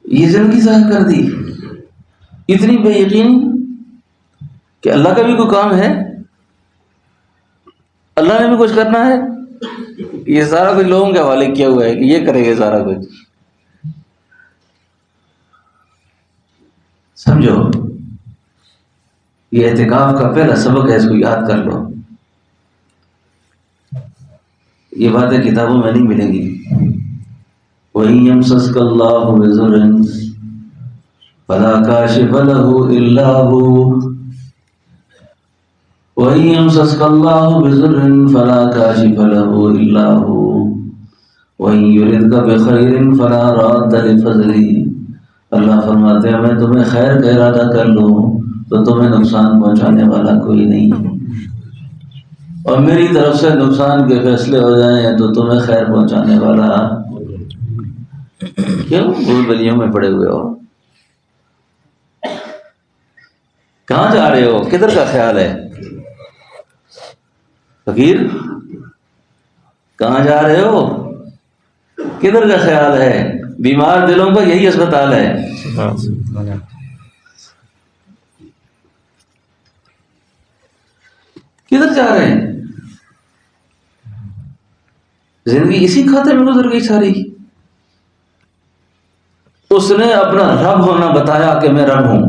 S1: یہ زندگی ضائع کر دی۔ اتنی بے یقین کہ اللہ کا بھی کوئی کام ہے، اللہ نے بھی کچھ کرنا ہے، یہ سارا کچھ لوگوں کے حوالے کیا ہوا ہے کہ یہ کرے گا سارا کچھ۔ سمجھو یہ اعتکاف کا پہلا سبق ہے، اس کو یاد کر لو۔ یہ باتیں کتابوں میں نہیں ملیں گی۔ وَإِن يَمْسَسْكَ اللَّهُ بِضُرٍّ فَلَا كَاشِفَ لَهُ إِلَّا هُوَ وَإِن يَمْسَسْكَ اللَّهُ بِضُرٍّ فَلَا كَاشِفَ لَهُ إِلَّا هُوَ وَإِن يُرِدْكَ بِخَيْرٍ فَلَا رَادَّ لِفَضْلِهِ۔ اللہ فرماتے ہیں میں تمہیں خیر کا ارادہ کر لوں تو تمہیں نقصان پہنچانے والا کوئی نہیں، اور میری طرف سے نقصان کے فیصلے ہو جائیں تو تمہیں خیر پہنچانے والا کیوں بھول بلیوں میں پڑے ہوئے ہو؟ کہاں جا رہے ہو؟ کدھر کا خیال ہے فقیر؟ کہاں جا رہے ہو؟ کدھر کا خیال ہے؟ بیمار دلوں کا یہی اسپتال ہے۔ کدھر جا رہے ہیں؟ زندگی اسی کھاتے میں گزر گئی ساری۔ اس نے اپنا رب ہونا بتایا کہ میں رب ہوں،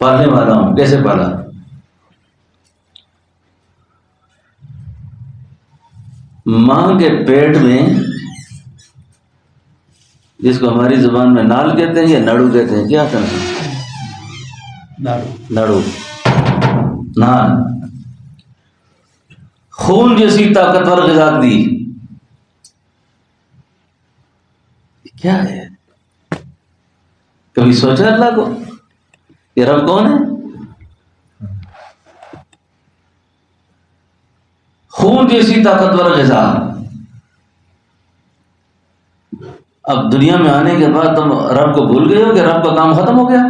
S1: پالنے والا ہوں۔ کیسے پالا؟ ماں کے پیٹ میں، جس کو ہماری زبان میں نال کہتے ہیں یا نڑو کہتے ہیں، کیا کرنا؟ نڑو، نال، خون جیسی طاقتور غذا دی۔ کیا ہے؟ کبھی سوچا اللہ کو یہ رب کون ہے؟ خون جیسی طاقتور غذا۔ اب دنیا میں آنے کے بعد تم رب کو بھول گئے ہو کہ رب کا کام ختم ہو گیا؟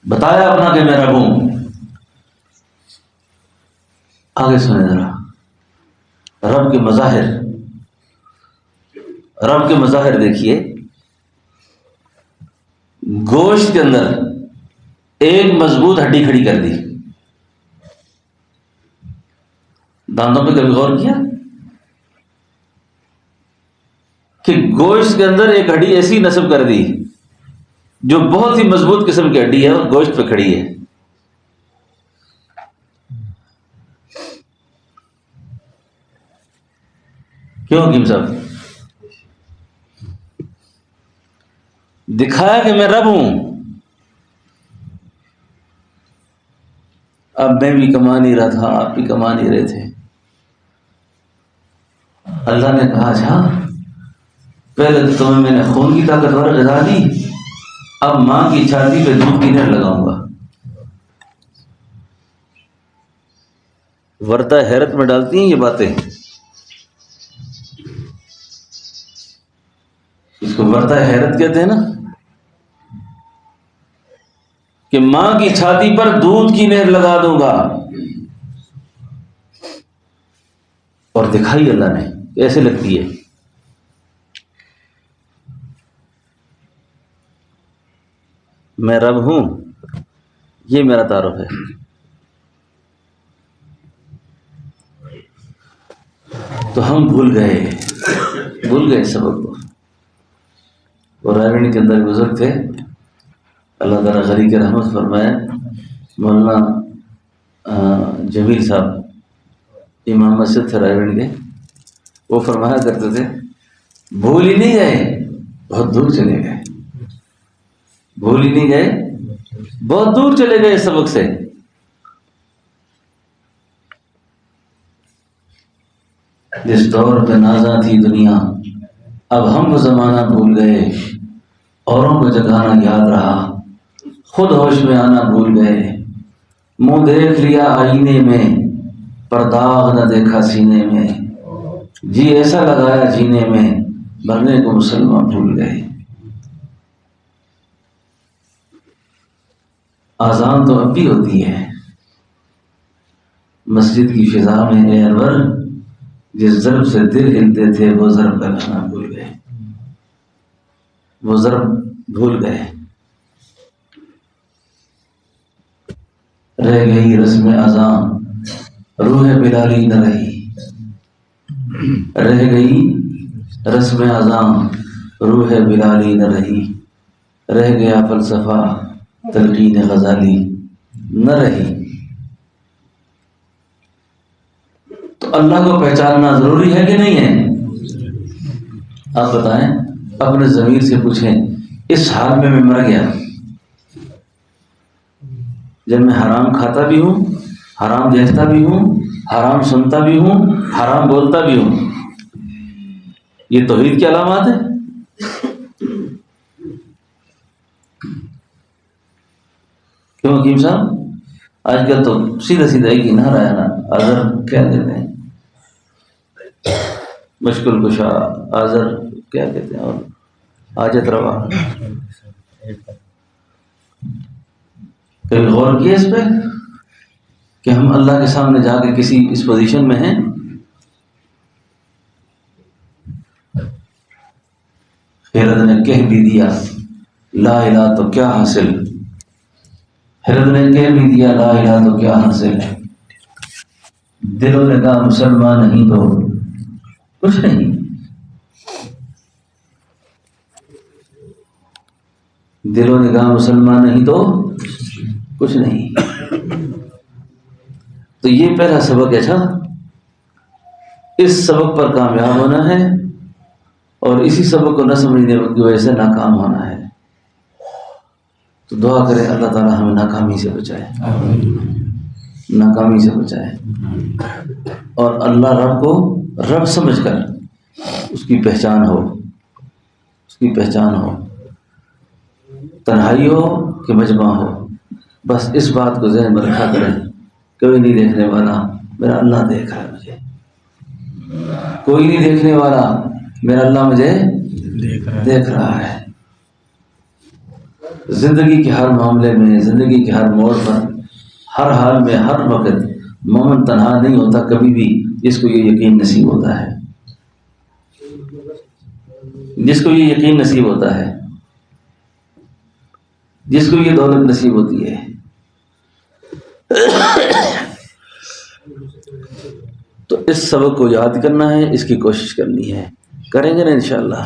S1: بتایا اپنا کہ میں رب ہوں۔ آگے سنیں ذرا رب کے مظاہر، رب کے مظاہر دیکھیے۔ گوشت کے اندر ایک مضبوط ہڈی کھڑی کر دی۔ دانتوں پہ کبھی غور کیا کہ گوشت کے اندر ایک ہڈی ایسی نصب کر دی جو بہت ہی مضبوط قسم کی ہڈی ہے اور گوشت پہ کھڑی ہے۔ کیوں حکیم صاحب؟ دکھایا کہ میں رب ہوں۔ اب میں بھی کما نہیں رہا تھا، آپ بھی کما نہیں رہے تھے۔ اللہ نے کہا اچھا پہلے تو تمہیں میں نے خون کی طاقتور غذا دی، اب ماں کی چھاتی پہ دودھ پینے لگاؤں گا۔ ورطہ حیرت میں ڈالتی ہیں یہ باتیں۔ اس کو ورطہ حیرت کہتے ہیں نا، کہ ماں کی چھاتی پر دودھ کی نہر لگا دوں گا، اور دکھائی اللہ نے کیسے لگتی ہے. میں رب ہوں، یہ میرا تعارف ہے. تو ہم بھول گئے سبق کو. اور رائے کے اندر بزرگ تھے، اللہ تعالیٰ غری کے رحمت فرمائے، مولانا جمیل صاحب امام مسجد تھے رائے کے. وہ فرمایا کرتے تھے بھول ہی نہیں گئے، بہت دور چلے گئے. بھول ہی نہیں گئے، بہت دور چلے گئے سبق سے. جس دور پہ نازاں تھی دنیا، اب ہم وہ زمانہ بھول گئے. اوروں کو جگانا یاد رہا، خود ہوش میں آنا بھول گئے. منہ دیکھ لیا آئینے میں، پر داغ نہ دیکھا سینے میں. جی ایسا لگایا جینے میں، مرنے کو مسلمان بھول گئے. آزان تو اب بھی ہوتی ہے مسجد کی فضا میں، اے انور جس ضرب سے دل ہلتے تھے وہ ضرب کا گانا بھول گئے. وہ ضرب بھول گئے. رہ گئی رسم اذان، روح بلالی نہ رہی. رہ گئی رسم اذان، روح بلالی نہ رہی. رہ گیا فلسفہ تلقین غزالی نہ رہی. تو اللہ کو پہچاننا ضروری ہے کہ نہیں ہے؟ آپ بتائیں، اپنے ضمیر سے پوچھیں، اس حال میں مر گیا جب میں حرام کھاتا بھی ہوں، حرام دیکھتا بھی ہوں، حرام سنتا بھی ہوں، حرام بولتا بھی ہوں، یہ توحید کی علامات ہے؟ کیوں حکیم صاحب؟ آج کل تو سیدھا ایک ہی نعرہ ہے نا، آذر کیا کہتے ہیں، مشکل کشا آذر کیا کہتے ہیں، اور حاجت روا. کبھی غور کیا اس پہ کہ ہم اللہ کے سامنے جا کے کسی اس پوزیشن میں ہیں؟ حیرت نے کہہ بھی دیا لا الہ تو کیا حاصل، حیرت نے کہہ بھی دیا لا الہ تو کیا حاصل. دلوں نے کہا مسلمان نہیں تو کچھ نہیں. دلوں نے کہا مسلمان نہیں تو کچھ نہیں. تو یہ پہلا سبق ہے. اچھا، اس سبق پر کامیاب ہونا ہے اور اسی سبق کو نہ سمجھنے کی وجہ سے ناکام ہونا ہے. تو دعا کریں اللہ تعالیٰ ہمیں ناکامی سے بچائے، ناکامی سے بچائے. اور اللہ رب کو رب سمجھ کر اس کی پہچان ہو، اس کی پہچان ہو. تنہائی ہو کہ مجمع ہو، بس اس بات کو ذہن میں رکھا کریں، کوئی نہیں دیکھنے والا، میرا اللہ دیکھ رہا ہے مجھے. کوئی نہیں دیکھنے والا، میرا اللہ مجھے دیکھ رہا ہے. زندگی کے ہر معاملے میں، زندگی کے ہر موڑ پر، ہر حال میں، ہر وقت مومن تنہا نہیں ہوتا کبھی بھی. جس کو یہ یقین نصیب ہوتا ہے، جس کو یہ یقین نصیب ہوتا ہے، جس کو یہ دولت نصیب ہوتی ہے. تو اس سبق کو یاد کرنا ہے، اس کی کوشش کرنی ہے. کریں گے نا انشاءاللہ؟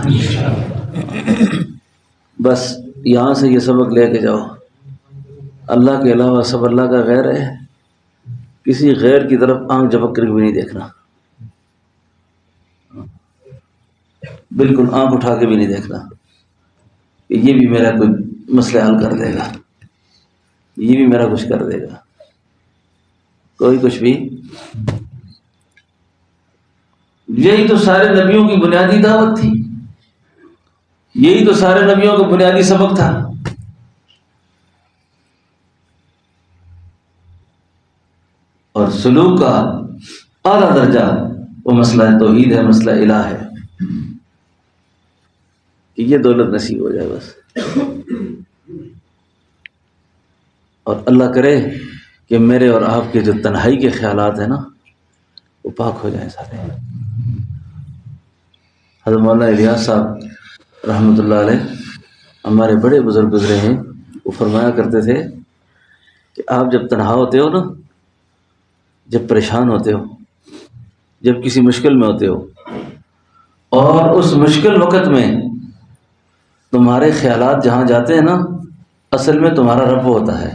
S1: بس یہاں سے یہ سبق لے کے جاؤ، اللہ کے علاوہ سب اللہ کا غیر ہے. کسی غیر کی طرف آنکھ جھپک کر بھی نہیں دیکھنا، بالکل آنکھ اٹھا کے بھی نہیں دیکھنا کہ یہ بھی میرا کوئی مسئلہ حل کر دے گا، یہ بھی میرا کچھ کر دے گا. کوئی کچھ بھی. یہی تو سارے نبیوں کی بنیادی دعوت تھی، یہی تو سارے نبیوں کا بنیادی سبق تھا. اور سلوک کا اعلیٰ درجہ وہ مسئلہ توحید ہے، مسئلہ الہ ہے. کہ یہ دولت نصیب ہو جائے بس، اور اللہ کرے کہ میرے اور آپ کے جو تنہائی کے خیالات ہیں نا وہ پاک ہو جائیں سارے۔ حضرت مولانا الیاس صاحب رحمۃ اللہ علیہ ہمارے بڑے بزرگ گزرے ہیں، وہ فرمایا کرتے تھے کہ آپ جب تنہا ہوتے ہو نا، جب پریشان ہوتے ہو، جب کسی مشکل میں ہوتے ہو، اور اس مشکل وقت میں تمہارے خیالات جہاں جاتے ہیں نا، اصل میں تمہارا رب وہ ہوتا ہے،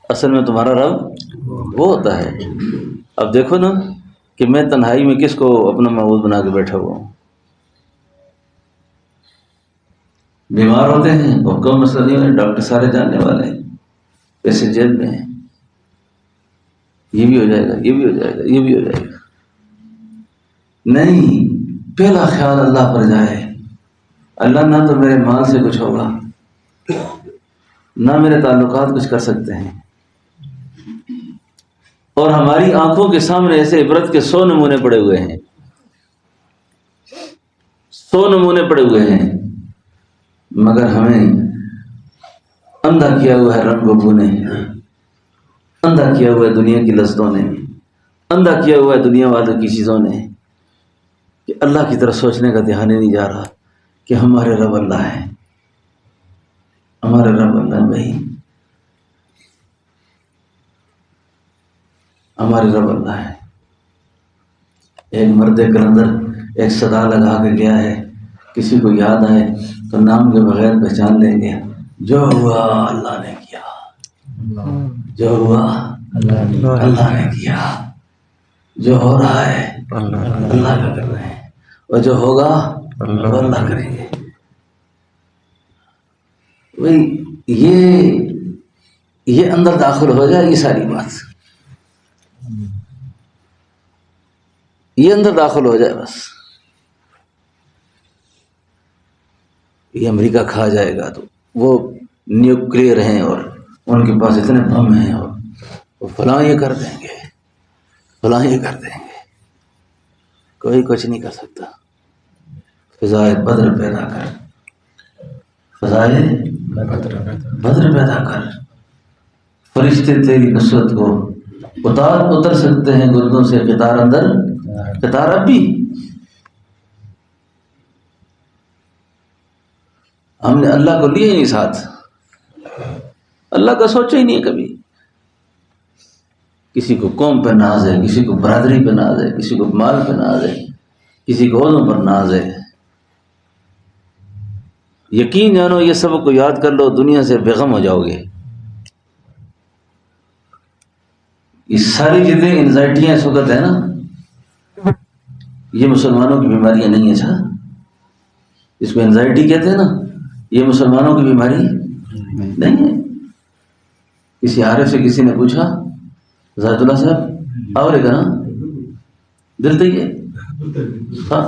S1: اصل میں تمہارا رب وہ ہوتا ہے۔ اب دیکھو نا کہ میں تنہائی میں کس کو اپنا معبود بنا کے بیٹھا ہوا ہوں۔ بیمار ہوتے ہیں اور کوئی مسئلہ نہیں ہے، ڈاکٹر سارے جاننے والے ہیں، پیسے جیب میں ہیں، یہ بھی ہو جائے گا، یہ بھی ہو جائے گا، یہ بھی ہو جائے گا۔ نہیں، پہلا خیال اللہ پر جائے، اللہ نہ تو میرے مال سے کچھ ہوگا، نہ میرے تعلقات کچھ کر سکتے ہیں، اور ہماری آنکھوں کے سامنے ایسے عبرت کے 100 نمونے پڑے ہوئے ہیں، 100 نمونے پڑے ہوئے ہیں، مگر ہمیں اندھا کیا ہوا ہے رنگ و بو نے، اندھا کیا ہوا ہے دنیا کی لذتوں نے، اندھا کیا ہوا ہے دنیا والوں کی چیزوں نے، کہ اللہ کی طرف سوچنے کا دھیان ہی نہیں جا رہا کہ ہمارے رب اللہ ہے، ہمارے رب اللہ بھائی، ہمارے رب اللہ ہے۔ ایک مرد کلندر ایک صدا لگا کے گیا ہے، کسی کو یاد آئے تو نام کے بغیر پہچان لیں گے، جو ہوا اللہ نے کیا، جو ہوا اللہ نے کیا، جو ہو رہا ہے اللہ کا کر رہے ہیں، اور جو ہوگا وہ اللہ کریں گے۔ یہ اندر داخل ہو جائے، یہ ساری بات یہ اندر داخل ہو جائے بس، یہ امریکہ کھا جائے گا تو وہ نیوکلیئر ہیں اور ان کے پاس اتنے بم ہیں، اور وہ فلاں یہ کر دیں گے، فلاں یہ کر دیں گے، کوئی کچھ نہیں کر سکتا۔ فضائے بدر پیدا کر، فضائے بدر پیدا کر، فرشتے تیری نصرت کو اتر سکتے ہیں گردوں سے، قطار اندر قطار اب بھی۔ ہم نے اللہ کو لیے ہی نہیں ساتھ، اللہ کا سوچا ہی نہیں کبھی۔ کسی کو قوم پہ ناز ہے، کسی کو برادری پہ ناز ہے، کسی کو مال پہ ناز ہے، کسی کو عہدوں پر ناز ہے۔ یقین جانو یہ سب کو یاد کر لو، دنیا سے بے غم ہو جاؤ گے۔ یہ ساری چیزیں انزائٹیاں اس وقت ہے نا، یہ مسلمانوں کی بیماریاں نہیں ہیں۔ اچھا، اس کو انزائٹی کہتے ہیں نا، یہ مسلمانوں کی بیماری نہیں ہے۔ کسی عارف سے کسی نے پوچھا، ذات اللہ صاحب اور ہے نا دل تو یہ ہاں،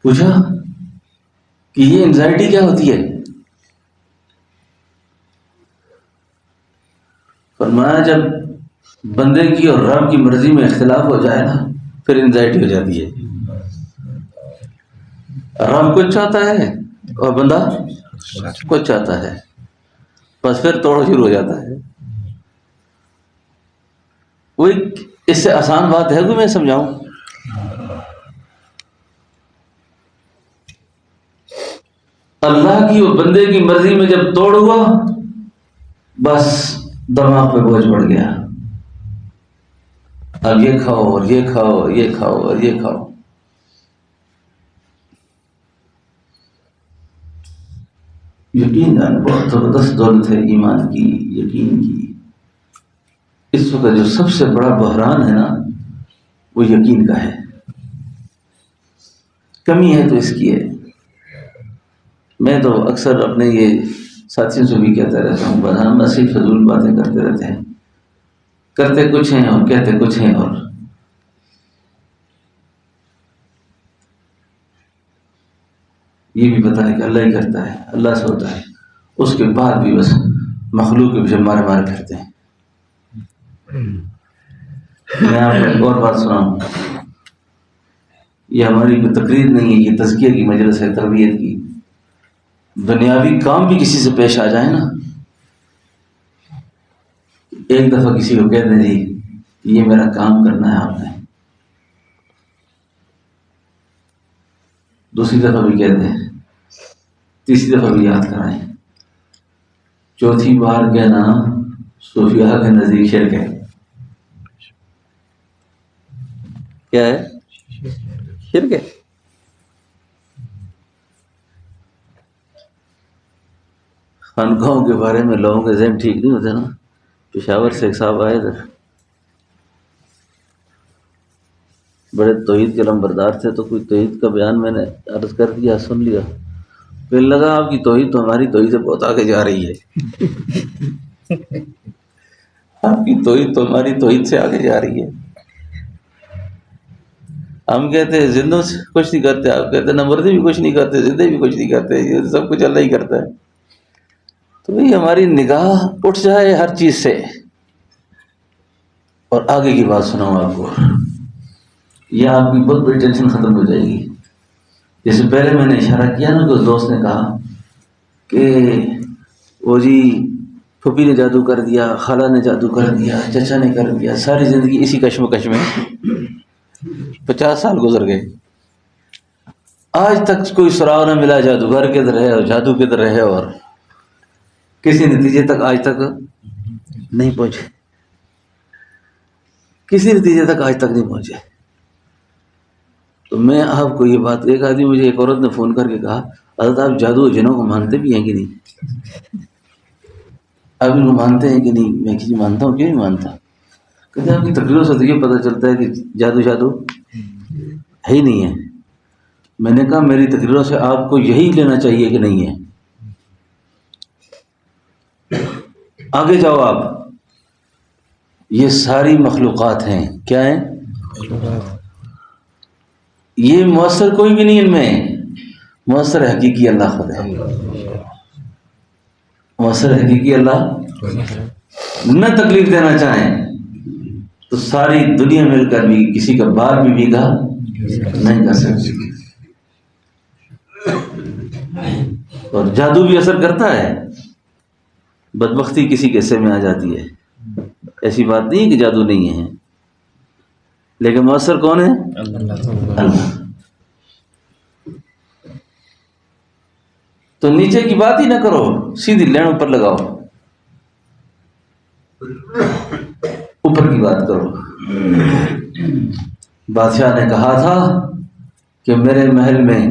S1: پوچھا کہ یہ انزائٹی کیا ہوتی ہے؟ فرمایا جب بندے کی اور رب کی مرضی میں اختلاف ہو جائے نا، پھر انزائٹی ہو جاتی ہے۔ رب کچھ چاہتا ہے اور بندہ کچھ چاہتا ہے، بس پھر توڑ شروع ہو جاتا ہے۔ وہی اس سے آسان بات ہے کوئی میں سمجھاؤں؟ اللہ کی اور بندے کی مرضی میں جب توڑ ہوا، بس دماغ پہ بوجھ پڑ گیا، اب یہ کھاؤ اور یہ کھاؤ اور یہ کھاؤ اور یہ کھاؤ۔ یقین جانا بہت زبردست دولت ہے ایمان کی، یقین کی۔ اس وقت جو سب سے بڑا بحران ہے نا، وہ یقین کا ہے۔ کمی ہے تو اس کی ہے۔ میں تو اکثر اپنے یہ ساتھیوں سے بھی کہتا رہتا ہوں، بس ہم ایسی فضول باتیں کرتے رہتے ہیں، کرتے کچھ ہیں اور کہتے کچھ ہیں، اور یہ بھی پتا ہے کہ اللہ ہی کرتا ہے، اللہ سے ہوتا ہے، اس کے بعد بھی بس مخلوق کے پیچھے مارے مارے پھرتے ہیں۔ میں آپ کو ایک اور بات سناؤں، یہ ہماری کوئی تقریر نہیں ہے، یہ تزکیہ کی مجلس ہے، تربیت کی۔ دنیاوی کام بھی کسی سے پیش آ جائے نا، ایک دفعہ کسی کو کہہ دیں جی یہ میرا کام کرنا ہے آپ نے، دوسری دفعہ بھی کہہ دیں، تیسری دفعہ بھی یاد کرائیں، چوتھی بار کہنا صوفیاء کے نزدیک شرک ہے۔ کیا ہے؟ شرک ہے۔ خانقاہوں کے بارے میں لوگوں کے ذہن ٹھیک نہیں ہوتے نا۔ پشاور سے ایک صاحب آئے تھے، بڑے توحید کے لمبردار تھے، تو کوئی توحید کا بیان میں نے عرض کر دیا، سن لیا، پھر لگا آپ کی توحید تو ہماری توحید سے بہت آگے جا رہی ہے۔ آپ کی توحید تو ہماری توحید سے آگے جا رہی ہے۔ ہم کہتے ہیں زندوں سے کچھ نہیں کرتے، آپ کہتے ہیں نہ مردے بھی کچھ نہیں کرتے، زندے بھی کچھ نہیں کرتے، یہ سب کچھ اللہ ہی کرتا ہے۔ تو بھئی ہماری نگاہ اٹھ جائے ہر چیز سے۔ اور آگے کی بات سناؤں آپ کو، یہ آپ کی بہت بڑی ٹینشن ختم ہو جائے گی۔ جیسے پہلے میں نے اشارہ کیا نا کہ اس دوست نے کہا کہ وہ جی پھوپھی نے جادو کر دیا، خالہ نے جادو کر دیا، چچا نے کر دیا، ساری زندگی اسی کشمکش میں 50 سال گزر گئے، آج تک کوئی سراغ نہ ملا جادوگر کدھر ہے اور جادو کدھر ہے، اور کسی نتیجے تک آج تک نہیں پہنچے، کسی نتیجے تک آج تک نہیں پہنچے۔ تو میں آپ کو یہ بات، ایک آدمی مجھے، ایک عورت نے فون کر کے کہا حضرت آپ جادو جنوں کو مانتے بھی ہیں کہ نہیں؟ آپ ان کو مانتے ہیں کہ نہیں؟ میں کسی مانتا ہوں، کیوں نہیں مانتا؟ کہتے ہیں آپ کی تقریروں سے تو یہ پتہ چلتا ہے کہ جادو ہے ہی نہیں ہے۔ میں نے کہا میری تقریروں سے آپ کو یہی لینا چاہیے کہ نہیں ہے، آگے جاؤ آپ۔ یہ ساری مخلوقات ہیں، کیا ہیں؟ یہ مؤثر کوئی بھی نہیں ان میں، مؤثر حقیقی اللہ خود ہے، مؤثر حقیقی اللہ۔ نہ تکلیف دینا چاہیں تو ساری دنیا مل کر بھی کسی کا بار بھی بھیگا نہیں کر سکتی۔ اور جادو بھی اثر کرتا ہے، بدبختی کسی کے حصے میں آ جاتی ہے، ایسی بات نہیں کہ جادو نہیں ہے، لیکن مؤثر کون ہے؟ اللہ۔ تو نیچے کی بات ہی نہ کرو، سیدھی لین اوپر لگاؤ، اوپر کی بات کرو۔ بادشاہ نے کہا تھا کہ میرے محل میں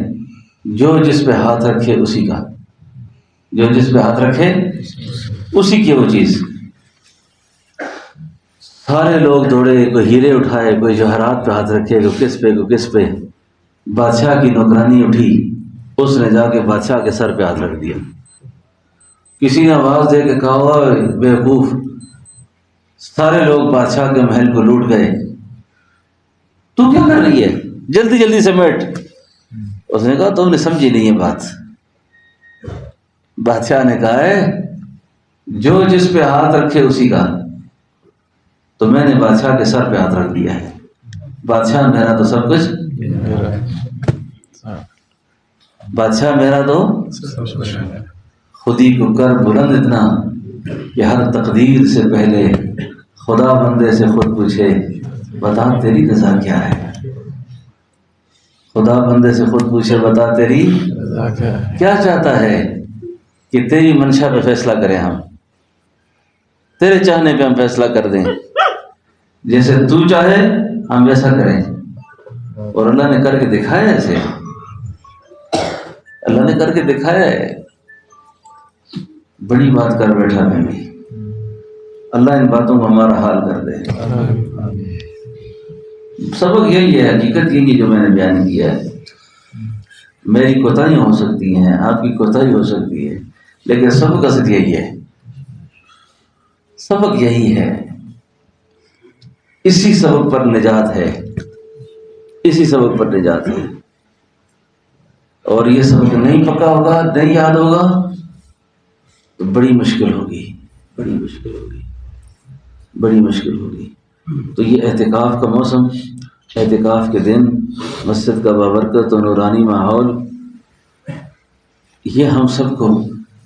S1: جو جس پہ ہاتھ رکھے اسی کا، جو جس پہ ہاتھ رکھے اسی کی وہ چیز۔ سارے لوگ دوڑے، کوئی ہیرے اٹھائے، کوئی جوہرات پہ ہاتھ رکھے، کوئی کس پہ کوئی کس پہ۔ بادشاہ کی نوکرانی اٹھی، اس نے جا کے بادشاہ کے سر پہ ہاتھ رکھ دیا۔ کسی نے آواز دے کے کہا اوے بیوقوف، سارے لوگ بادشاہ کے محل کو لوٹ گئے، تو کیا کر رہی ہے، جلدی جلدی سمیٹ۔ اس نے کہا تم نے سمجھی نہیں ہے بات۔ بادشاہ نے کہا ہے جو جس پہ ہاتھ رکھے اسی کا، تو میں نے بادشاہ کے سر پہ ہاتھ رکھ دیا ہے، بادشاہ میرا تو سب کچھ، بادشاہ میرا تو خودی کو کر بلند اتنا کہ ہر تقدیر سے پہلے خدا بندے سے خود پوچھے بتا تیری رضا کیا ہے۔ خدا بندے سے خود پوچھے بتا تیری کیا چاہتا ہے، کہ تیری منشا پہ فیصلہ کریں، ہم تیرے چاہنے پہ ہم فیصلہ کر دیں، جیسے تو چاہے ہم ویسا کریں۔ اور اللہ نے کر کے دکھایا ہے، ایسے اللہ نے کر کے دکھایا ہے۔ بڑی بات کر بیٹھا میں بھی، اللہ ان باتوں کو ہمارا حال کر دے۔ سبق یہی ہے، حقیقت یہی ہے جو میں نے بیان کیا ہے۔ میری کوتاہیاں ہو سکتی ہیں، آپ کی کوتاہی ہو سکتی ہے، لیکن سبق اصل یہی ہے، سبق یہی ہے۔ اسی سبق پر نجات ہے، اسی سبق پر نجات ہے۔ اور یہ سبق نہیں پکا ہوگا، نہیں یاد ہوگا تو بڑی مشکل ہوگی، بڑی مشکل ہوگی، بڑی مشکل ہوگی۔ تو یہ اعتکاف کا موسم، اعتکاف کے دن، مسجد کا بابرکت و نورانی ماحول، یہ ہم سب کو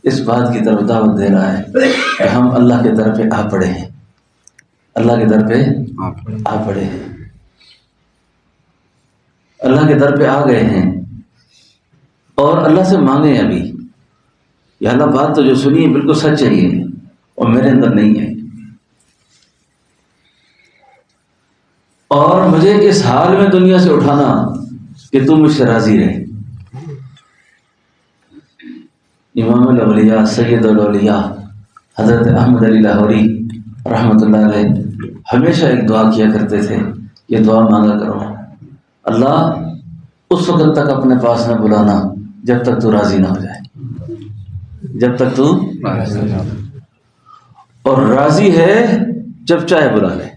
S1: اس بات کی طرف دعوت دے رہا ہے کہ ہم اللہ کے در پہ آ پڑے ہیں، اللہ کے در پہ آ پڑے ہیں، اللہ کے در پہ آ گئے ہیں اور اللہ سے مانگیں ابھی، یا اللہ بات تو جو سنی ہے بالکل سچ ہے یہ اور میرے اندر نہیں ہے، اور مجھے اس حال میں دنیا سے اٹھانا کہ تم مجھ سے راضی رہے۔ امام الاولیاء سید الاولیاء حضرت احمد علی لاہوری رحمۃ اللہ علیہ ہمیشہ ایک دعا کیا کرتے تھے، یہ دعا مانگا کرو، اللہ اس وقت تک اپنے پاس نہ بلانا جب تک تو راضی نہ ہو جائے، جب تک تو اور راضی ہے جب چاہے بلا لے۔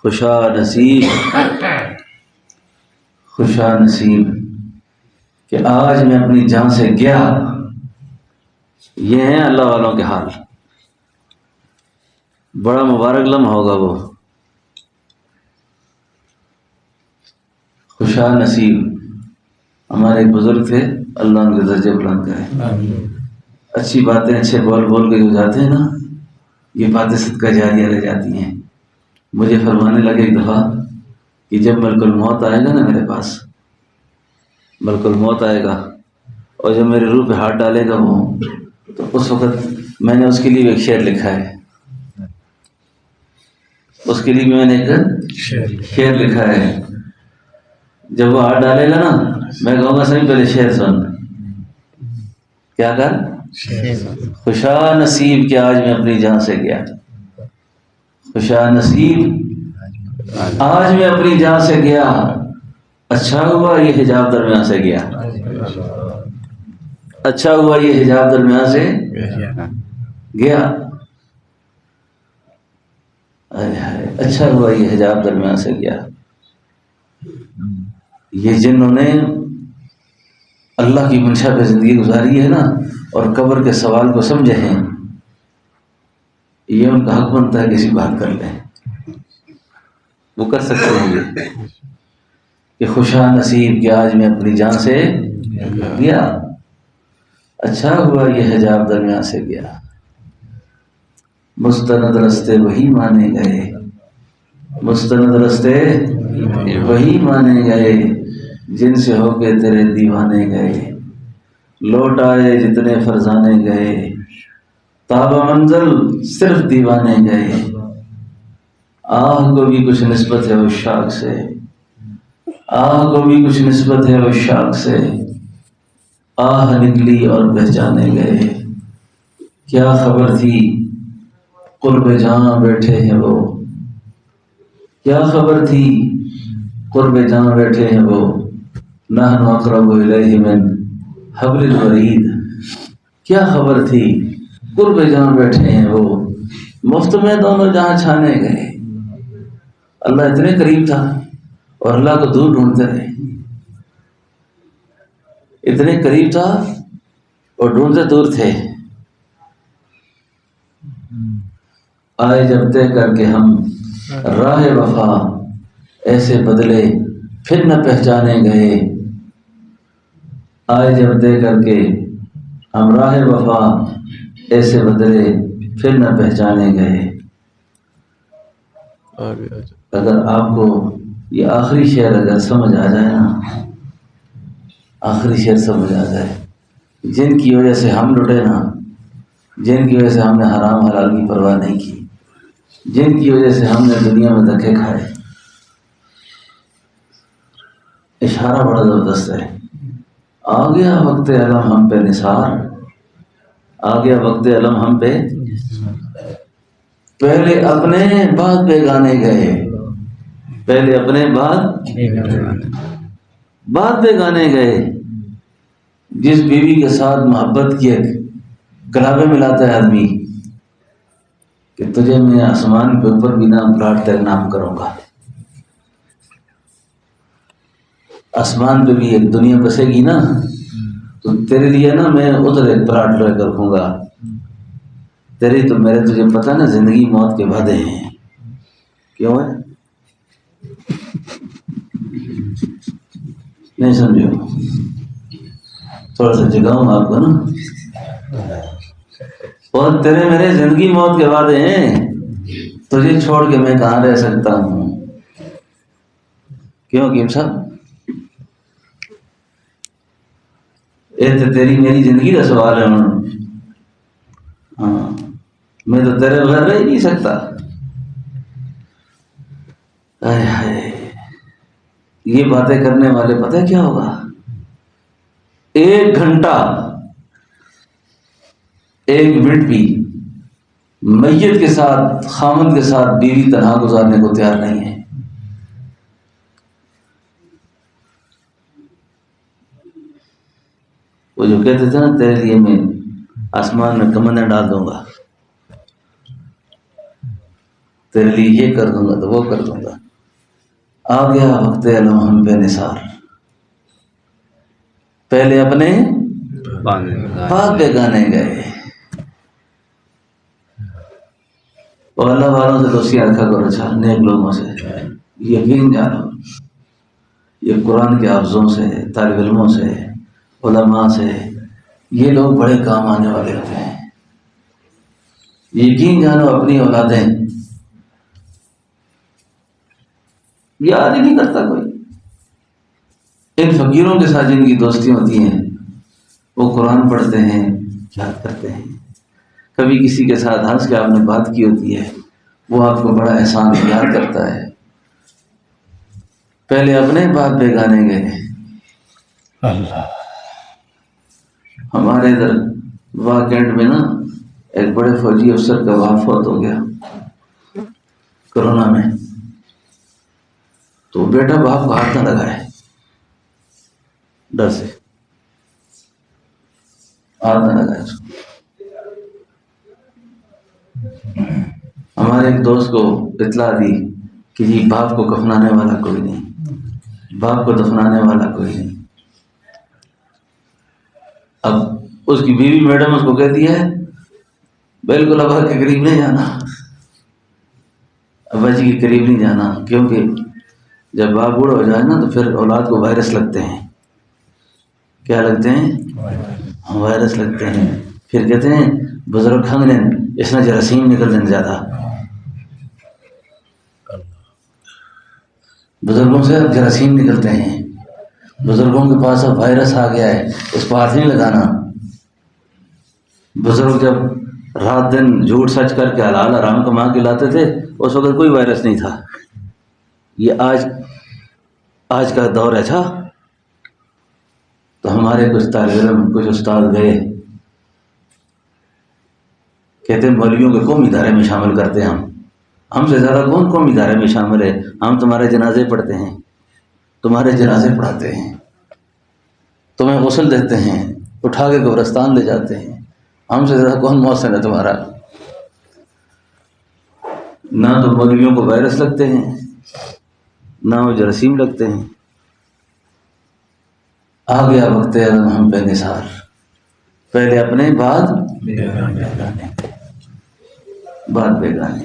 S1: خوشا نصیب کہ آج میں اپنی جان سے گیا، یہ ہیں اللہ والوں کے حال۔ بڑا مبارک لمحہ ہوگا وہ، خوشا نصیب۔ ہمارے ایک بزرگ تھے، اللہ ان کے درجے بلند کرے۔ اچھی باتیں اچھے بول بول کے جو جاتے ہیں نا، یہ باتیں صدقہ جاریہ رہ جاتی ہیں۔ مجھے فرمانے لگے ایک دفعہ کہ جب ملک الموت آئے گا نا میرے پاس، ملک الموت آئے گا اور جب میرے روح پہ ہاتھ ڈالے گا وہ، تو اس وقت میں نے اس کے لیے ایک شعر لکھا ہے، اس کے لیے بھی میں نے ایک شعر لکھا ہے۔ جب وہ ہاتھ ڈالے گا نا، میں کہوں گا سبھی پہلے شعر سن، کیا کر؟ خوشا نصیب کہ آج میں اپنی جان سے گیا، خوشا نصیب آج میں اپنی جان سے گیا، اچھا ہوا یہ حجاب درمیان سے گیا، اچھا ہوا یہ حجاب درمیان سے گیا، اچھا ہوا یہ حجاب درمیان سے گیا۔ یہ جنہوں نے اللہ کی منشا پہ زندگی گزاری ہے نا اور قبر کے سوال کو سمجھے ہیں، یہ ان کا حق بنتا ہے کسی بات کر لیں، وہ کر سکتے ہیں یہ کہ خوشا نصیب کہ آج میں اپنی جان سے گیا، اچھا ہوا یہ حجاب درمیان سے گیا، مستند رستے وہی مانے گئے، مستند رستے وہی مانے گئے، جن سے ہو کے تیرے دیوانے گئے، لوٹ آئے جتنے فرزانے گئے، تابہ منزل صرف دیوانے گئے، آہ کو بھی کچھ نسبت ہے عشاق سے، آہ کو بھی کچھ نسبت ہے عشاق سے، آہ نکلی اور پہچانے گئے، کیا خبر تھی قرب جہاں بیٹھے ہیں وہ، کیا خبر تھی قرب جہاں بیٹھے ہیں وہ، نحن اقرب الیہ من حبل الورید، کیا خبر تھی قرب جہاں بیٹھے ہیں وہ، مفت میں دونوں جہاں چھانے گئے۔ اللہ اتنے قریب تھا اور اللہ کو دور ڈھونڈتے رہے، اتنے قریب تھا اور ڈھونڈتے دور تھے۔ آئے جب طے کر کے ہم راہ وفا، ایسے بدلے پھر نہ پہچانے گئے، آئے جب طے کر کے ہم راہ وفا، ایسے بدلے پھر نہ پہچانے گئے۔ اگر آپ کو یہ آخری شعر اگر سمجھ آ جائے نا، آخری شعر سمجھ آ جائے، جن کی وجہ سے ہم لٹے نا، جن کی وجہ سے ہم نے حرام حلال کی پرواہ نہیں کی، جن کی وجہ سے ہم نے دنیا میں دھکے کھائے، اشارہ بڑا زبردست ہے۔ آ گیا وقت علم ہم پہ نثار، آ گیا وقت علم ہم پہ، پہلے اپنے بعد بیگانے گئے، پہلے اپنے بعد بیگانے گئے۔ جس بیوی کے ساتھ محبت کی گلابے ملاتا ہے آدمی کہ تجھے میں آسمان کے اوپر بھی نام پلاٹ تیرے نام کروں گا، آسمان پہ بھی ایک دنیا بسے گی نا تو تیرے لیے نا میں ادھر ایک پلاٹ لے کر رکھوں گا، تیری تو میرے تجھے پتہ نا زندگی موت کے وعدے ہیں. کیوں ہے؟ نہیں سمجھو، تھوڑا سا جگاؤں آپ کو نا. اور تیرے میرے زندگی موت کے وعدے ہیں، تجھے چھوڑ کے میں کہاں رہ سکتا ہوں. کیوں حکیم صاحب؟ یہ تو تیری میری زندگی کا سوال ہے. ہاں، میں تو تیرے بغیر رہ ہی نہیں سکتا. ہائے ہائے، یہ باتیں کرنے والے پتہ کیا ہوگا؟ 1 گھنٹہ 1 منٹ بھی میت کے ساتھ، خامد کے ساتھ بیوی تنہا گزارنے کو تیار نہیں ہے. وہ جو کہتے تھے نا، تیرے لیے میں آسمان میں کمندیں ڈال دوں گا، تیرے لیے یہ کر دوں گا تو وہ کر دوں گا. آ گیا وقت علم ہم بے نثار، پہلے اپنے پاک بیگانے گئے. اور اللہ والوں سے دوستیاں رکھا کرو، اچھا نیک لوگوں سے. یقین جانو، یہ قرآن کے حافظوں سے، طالب علموں سے، علماء سے، یہ لوگ بڑے کام آنے والے ہوتے ہیں. یقین جانو، اپنی اولادیں یاد ہی نہیں کرتا کوئی. ان فقیروں کے ساتھ جن کی دوستی ہوتی ہیں وہ قرآن پڑھتے ہیں، یاد کرتے ہیں. کبھی کسی کے ساتھ ہنس کے آپ نے بات کی ہوتی ہے، وہ آپ کو بڑا احسان یاد کرتا ہے. پہلے اپنے باپ بیگانے گئے.
S2: اللہ.
S1: ہمارے ادھر واہ کینٹ میں نا ایک بڑے فوجی افسر کا باپ فوت ہو گیا کرونا میں. تو بیٹا باپ کو ہاتھ نہ لگائے، ڈر سے ہاتھ نہ لگائے اس کو. ہمارے ایک دوست کو اطلاع دی کہ جی باپ کو کفنانے والا کوئی نہیں، باپ کو دفنانے والا کوئی نہیں. اب اس کی بیوی میڈم اس کو کہتی ہے بالکل ابا کے قریب نہیں جانا، ابا جی کے قریب نہیں جانا، کیونکہ جب باپ بوڑھا ہو جائے نا تو پھر اولاد کو وائرس لگتے ہیں. کیا لگتے ہیں؟ وائرس لگتے ہیں. پھر کہتے ہیں بزرگ کھنگ نے اس نے جراثیم نکل دیں زیادہ. بزرگوں سے اب جراثیم نکلتے ہیں، بزرگوں کے پاس اب وائرس آ گیا ہے، اس کو ہاتھ نہیں لگانا. بزرگ جب رات دن جھوٹ سچ کر کے حلال حرام کما کے لاتے تھے اس وقت کوئی وائرس نہیں تھا. یہ آج کا دور ہے. تھا تو ہمارے کچھ طالب علم، کچھ استاد گئے، کہتے ہیں مولویوں کے قومی ادارے میں شامل کرتے ہیں. ہم سے زیادہ کون قومی ادارے میں شامل ہے؟ ہم تمہارے جنازے پڑھتے ہیں، تمہارے جنازے پڑھاتے ہیں، تمہیں غسل دیتے ہیں، اٹھا کے قبرستان لے جاتے ہیں. ہم سے زیادہ کون محسن ہے تمہارا؟ نہ تو مولویوں کو وائرس لگتے ہیں، نہ وہ جراثیم لگتے ہیں. آ گیا وقت علم ہم بے نثار، پہلے اپنے بعد بیگانے، بعد بیگانے.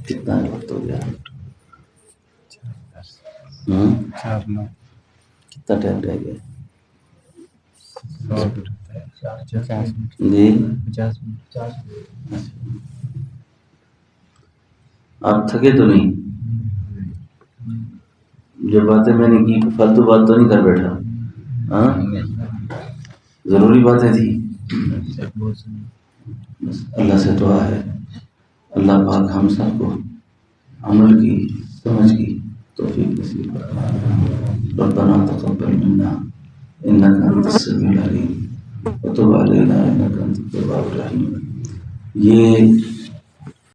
S1: کتنا وقت ہو گیا؟ کتنا ٹائم رہ گیا؟ جی آپ تھکے تو نہیں؟ جو باتیں میں نے کی فالتو بات تو نہیں کر بیٹھا؟ ہاں، ضروری باتیں تھی. بس اللہ سے دعا ہے اللہ پاک ہم سب کو عمل کی، سمجھ کی توفیق نصیب فرمائے. ربنا تقبل منا انك انت السميع العليم وتب علينا انك انت التواب الرحيم. یہ